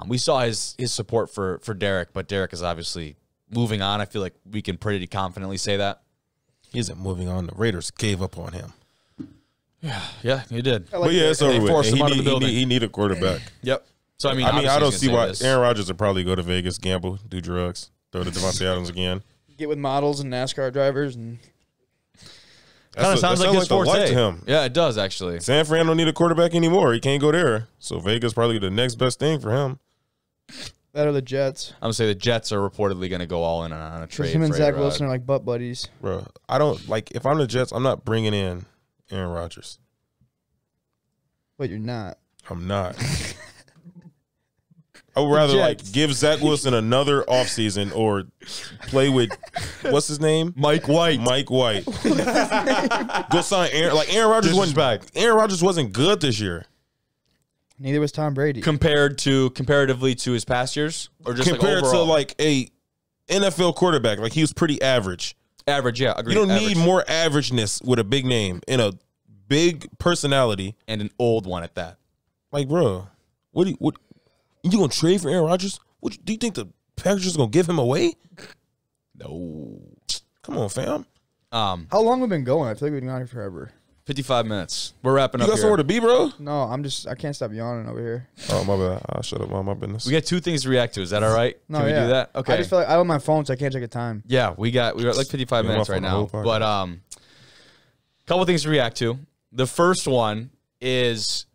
we saw his support for Derek, but Derek is obviously moving on. I feel like we can pretty confidently say that. He isn't moving on. The Raiders gave up on him. Yeah, he did. But yeah, it's over They with. forced And him out of the building. He need a quarterback. Yep. So I mean, I don't see why this. Aaron Rodgers would probably go to Vegas, gamble, do drugs, throw to Devontae Adams again. Get with models and NASCAR drivers and Kind of sounds like his the life forte. to him. Yeah, it does actually. San Fran don't need a quarterback anymore. He can't go there. So Vegas probably the next best thing for him. that are the Jets. I'm gonna say the Jets are reportedly going to go all in on a trade. Him and for Zach A-Rod. Wilson are like butt buddies. Bro, I don't like if I'm the Jets, I'm not bringing in Aaron Rodgers. But you're not. I'm not. I would rather like give Zach Wilson another offseason or play with what's his name? Mike White. Mike White. Go sign Aaron. Like Aaron Rodgers wasn't back. Aaron Rodgers wasn't good this year. Neither was Tom Brady. Comparatively to his past years, or just compared like to like a NFL quarterback, like he was pretty average. Average, yeah. Agreed. You don't need more averageness with a big name and a big personality and an old one at that. Like, bro, what you gonna trade for Aaron Rodgers? Do you think the Packers gonna give him away? No. Come on, fam. How long have we been going? I feel like we've been on here forever. 55 minutes. We're wrapping up here. You got somewhere to be, bro? No, I can't stop yawning over here. Oh, my bad. I'll shut up. My business. We got 2 things to react to. Is that all right? No, Can we do that? Okay. I just feel like I have my phone, so I can't check the time. Yeah, we're at like 55 minutes right now. But couple things to react to. The first one is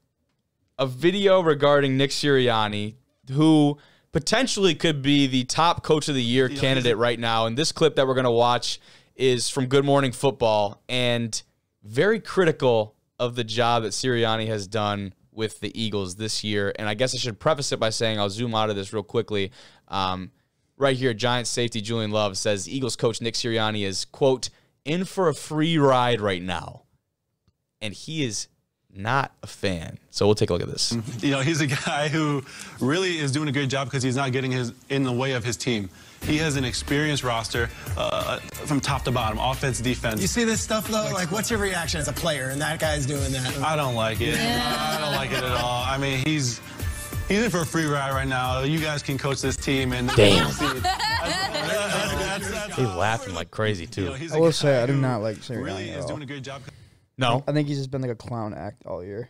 a video regarding Nick Sirianni, who potentially could be the top coach of the year candidate right now. And this clip that we're going to watch is from Good Morning Football, and very critical of the job that Sirianni has done with the Eagles this year. And I guess I should preface it by saying, I'll zoom out of this real quickly. Right here, Giants safety Julian Love says Eagles coach Nick Sirianni is, quote, in for a free ride right now. And he is not a fan. So we'll take a look at this. You know, he's a guy who really is doing a good job because he's not getting in the way of his team. He has an experienced roster from top to bottom, offense, defense. You see this stuff, though? Like, what's your reaction as a player? And that guy's doing that. I don't like it. I don't like it at all. I mean, he's in for a free ride right now. You guys can coach this team. And damn. He's laughing like crazy, too. You know, I will say, I do not like Sirianni really is doing a good job. No. I think he's just been like a clown act all year.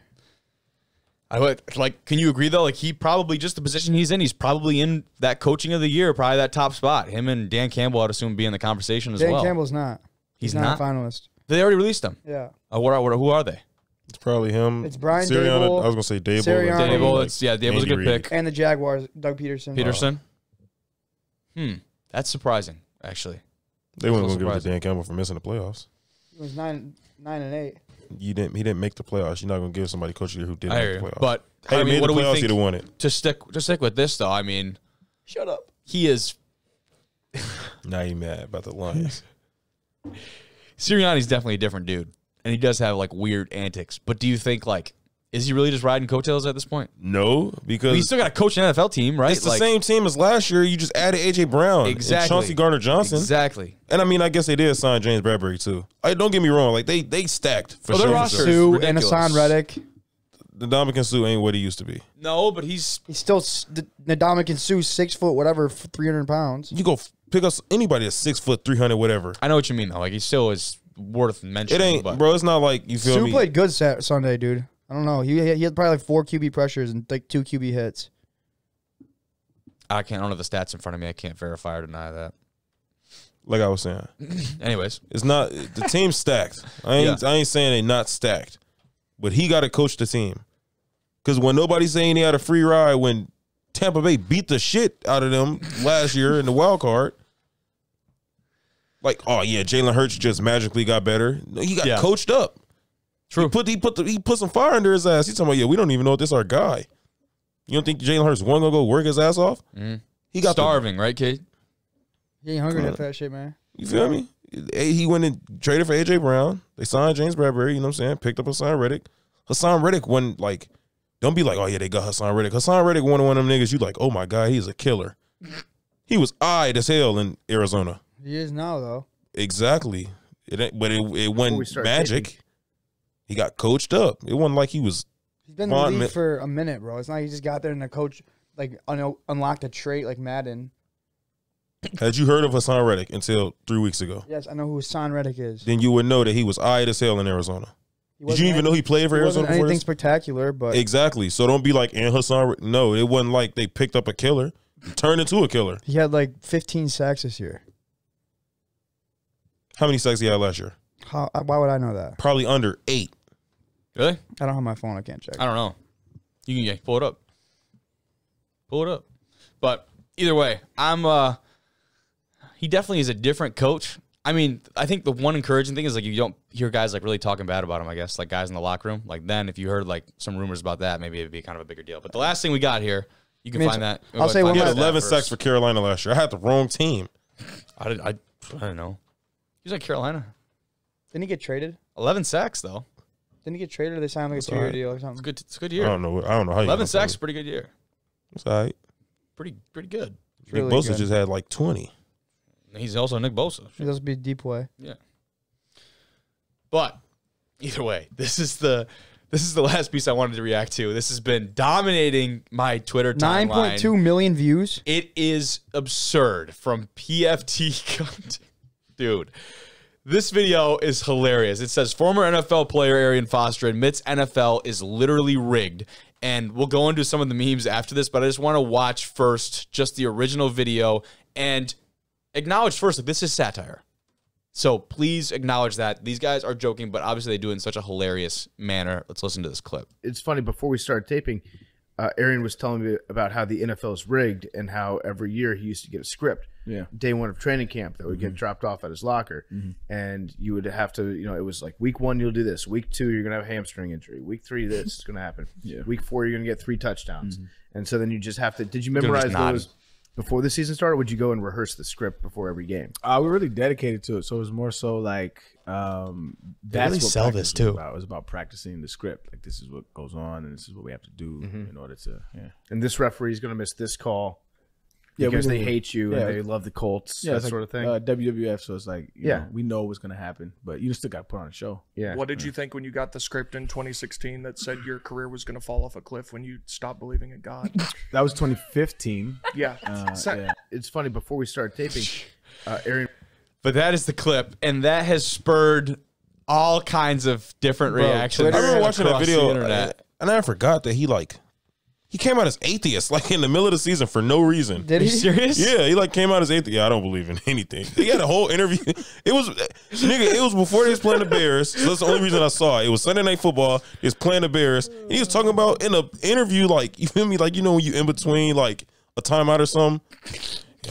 I would like. Can you agree though? Like he probably just the position he's in. He's probably in that coaching of the year, probably that top spot. Him and Dan Campbell, I'd assume, be in the conversation as well. Dan Campbell's not. He's not a finalist. They already released him. Yeah. Who are they? It's probably him. It's Brian Sirianni. Dable. I was gonna say Dable. Dable. It's Dable's a good pick. And the Jaguars, Doug Peterson. That's surprising, actually. They weren't gonna give it to Dan Campbell for missing the playoffs. It was 9-8. He didn't make the playoffs. You're not gonna give somebody coach of the year who didn't make the playoffs. But hey, I mean, made what the do we playoffs, think? he'd have won it. To stick with this though, I mean, shut up. He is. Now you mad about the Lions? Sirianni's definitely a different dude, and he does have like weird antics. But do you think like is he really just riding coattails at this point? No, because he's still got to coach an NFL team, right? It's the same team as last year. You just added AJ Brown, exactly, and Chauncey Gardner-Johnson, exactly. And I mean, I guess they did sign James Bradbury too. Don't get me wrong, like they stacked for sure. Their roster Sue and Hassan Reddick. The Ndamukong Suh ain't what he used to be. No, but he's still Ndamukong Suh, 6 foot, whatever, 300 pounds. You go pick us anybody that's 6 foot, 300, whatever. I know what you mean though. Like he still is worth mentioning. It ain't, bro. It's not like you feel me. Suh played good Sunday, dude. I don't know. He had probably like 4 QB pressures and like 2 QB hits. I don't have the stats in front of me. I can't verify or deny that. Like I was saying. Anyways, it's not the team's stacked. I ain't saying they not stacked, but he got to coach the team. Because when nobody's saying he had a free ride, when Tampa Bay beat the shit out of them last year in the wild card, like, oh yeah, Jalen Hurts just magically got better. He got coached up. True. He put some fire under his ass. He's talking about, we don't even know if this our guy. You don't think Jalen Hurts gonna go work his ass off? He got starving, right, kid? He ain't hungry after that shit, man. You feel me? He went and traded for AJ Brown. They signed James Bradbury. You know what I'm saying? Picked up Hassan Reddick. Hassan Reddick went like, don't be like, oh yeah, they got Hassan Reddick. Hassan Reddick one of them niggas. You like, oh my god, he's a killer. He was eyed as hell in Arizona. He is now though. Exactly. It went magic. Hitting. He got coached up. It wasn't like he was. He's been in the league for a minute, bro. It's not he just got there and the coach like unlocked a trait like Madden. Had you heard of Hassan Reddick until 3 weeks ago? Yes, I know who Hassan Reddick is. Then you would know that he was eyed as hell in Arizona. Did you even know he played for Arizona before anything this? Spectacular, but exactly. So don't be like, and Hassan. No, it wasn't like they picked up a killer. He turned into a killer. He had like 15 sacks this year. How many sacks he had last year? Why would I know that? Probably under 8. Really? I don't have my phone. I can't check. I don't know. You can pull it up. Pull it up. But either way, he definitely is a different coach. I mean, I think the one encouraging thing is like you don't hear guys like really talking bad about him, I guess, like guys in the locker room. Like then if you heard like some rumors about that, maybe it'd be kind of a bigger deal. But the last thing we got here, you can find that. I'll say one He had last 11 sacks for Carolina last year. I had the wrong team. I don't know. He was at Carolina. Didn't he get traded? 11 sacks though. Didn't he get traded or they signed like a 2-year deal or something? It's a good year. I don't know how 11 sacks is a pretty good year. It's all right. Pretty good. Nick really Bosa good. just had like 20. He's also Nick Bosa. He does be deep way. Yeah. But either way, this is the last piece I wanted to react to. This has been dominating my Twitter timeline. 9.2 million views. It is absurd from PFT. Dude, this video is hilarious. It says former NFL player Arian Foster admits NFL is literally rigged. And we'll go into some of the memes after this, but I just want to watch first just the original video and acknowledge first that this is satire. So please acknowledge that. These guys are joking, but obviously they do it in such a hilarious manner. Let's listen to this clip. It's funny, before we started taping, Arian was telling me about how the NFL is rigged and how every year he used to get a script. Yeah. Day one of training camp that would get dropped off at his locker. And you would have to, it was like week 1, you'll do this. Week 2, you're going to have a hamstring injury. Week 3, this is going to happen. Yeah. Week 4, you're going to get 3 touchdowns. And so then you just have to, did you memorize those before the season started? Or would you go and rehearse the script before every game? We were really dedicated to it. So it was more so like, that's really what sell practice this, too. was about. It was about practicing the script. Like, this is what goes on and this is what we have to do in order to, And this referee is going to miss this call. Yeah, because we they knew. hate you Yeah. and they love the Colts, Yeah, that it's sort like, of thing. WWF, so it's like, you know, we know what's going to happen, but you still got to put on a show. Yeah. What did you think when you got the script in 2016 that said your career was going to fall off a cliff when you stopped believing in God? That was 2015. Yeah. Yeah. It's funny, before we started taping, Arian. But that is the clip, and that has spurred all kinds of different reactions. I remember watching that across the video, internet. and I forgot that he came out as atheist, like in the middle of the season for no reason. Did Are he? you serious? Yeah, he like came out as atheist. Yeah, I don't believe in anything. He had a whole interview. It was before they was playing the Bears. So that's the only reason I saw it. It was Sunday Night Football. He was playing the Bears. And he was talking about in an interview, like, you feel me? Like, when you in between like a timeout or something.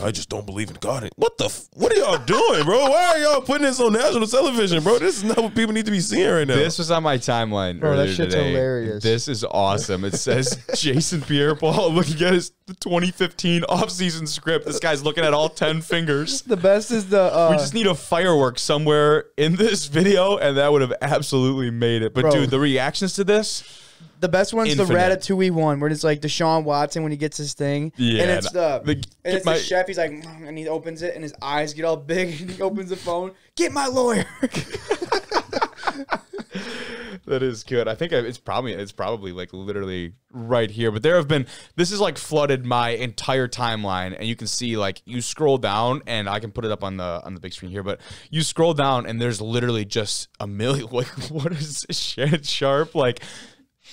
I just don't believe in God. What are y'all doing, bro? Why are y'all putting this on national television, bro? This is not what people need to be seeing right now. This was on my timeline Bro, that earlier shit's today. hilarious. This is awesome. It says Jason Pierre-Paul looking at his 2015 offseason script. This guy's looking at all 10 fingers. The best is the We just need a firework somewhere in this video, and that would have absolutely made it. But, Bro. dude, the reactions to this... The best one's Infinite. the Ratatouille one, where it's like Deshaun Watson when he gets his thing. Yeah, and it's the chef. He's like, and he opens it, and his eyes get all big, and he opens the phone. Get my lawyer. That is good. I think it's probably like literally right here. But this is like flooded my entire timeline, and you can see like you scroll down, and I can put it up on the big screen here. But you scroll down, and there's literally just a million. Like, what is this? Shannon Sharp? Like,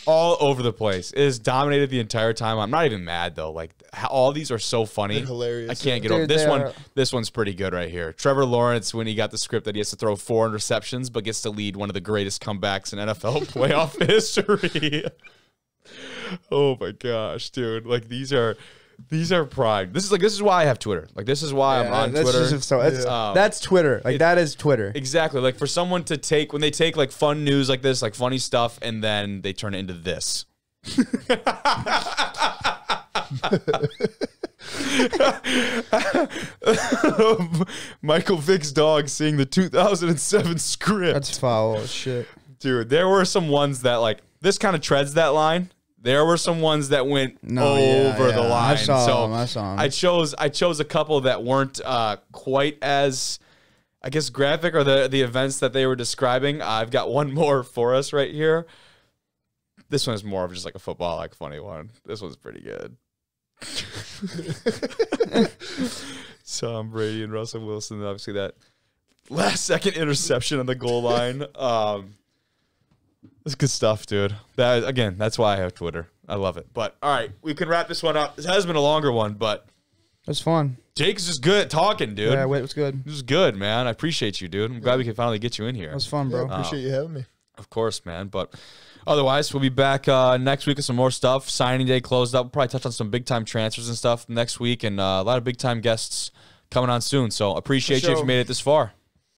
all over the place. It has dominated the entire time. I'm not even mad though. Like, all these are so funny. They're hilarious. I can't get Dude, over this they one. are. This This one's pretty good right here. Trevor Lawrence, when he got the script that he has to throw 4 interceptions, but gets to lead one of the greatest comebacks in NFL playoff history. Oh my gosh, dude! Like, these are prime. This is why I have Twitter. Like, this is why I'm on that's Twitter. just that's Twitter. Like, that is Twitter. Exactly. Like, for someone to take, when they take like fun news like this, like funny stuff, and then they turn it into this. Michael Vick's dog seeing the 2007 script. That's foul as shit. Dude, there were some ones that, like, this kind of treads that line. There were some ones that went over the line. I saw them. I chose a couple that weren't quite as, I guess, graphic, or the events that they were describing. I've got one more for us right here. This one is more of just like a football, like, funny one. This one's pretty good. Tom Brady and Russell Wilson, obviously that last second interception on the goal line. It's good stuff, dude. That's why I have Twitter. I love it. But all right, we can wrap this one up. This has been a longer one, but That's fun. Jake's just good at talking, dude. Yeah, Witt was good. This is good, man. I appreciate you, dude. I'm glad we can finally get you in here. That was fun, bro. Appreciate you having me. Of course, man. But otherwise, we'll be back next week with some more stuff. Signing day closed up. We'll probably touch on some big-time transfers and stuff next week, and a lot of big-time guests coming on soon. So appreciate you if you made it this far.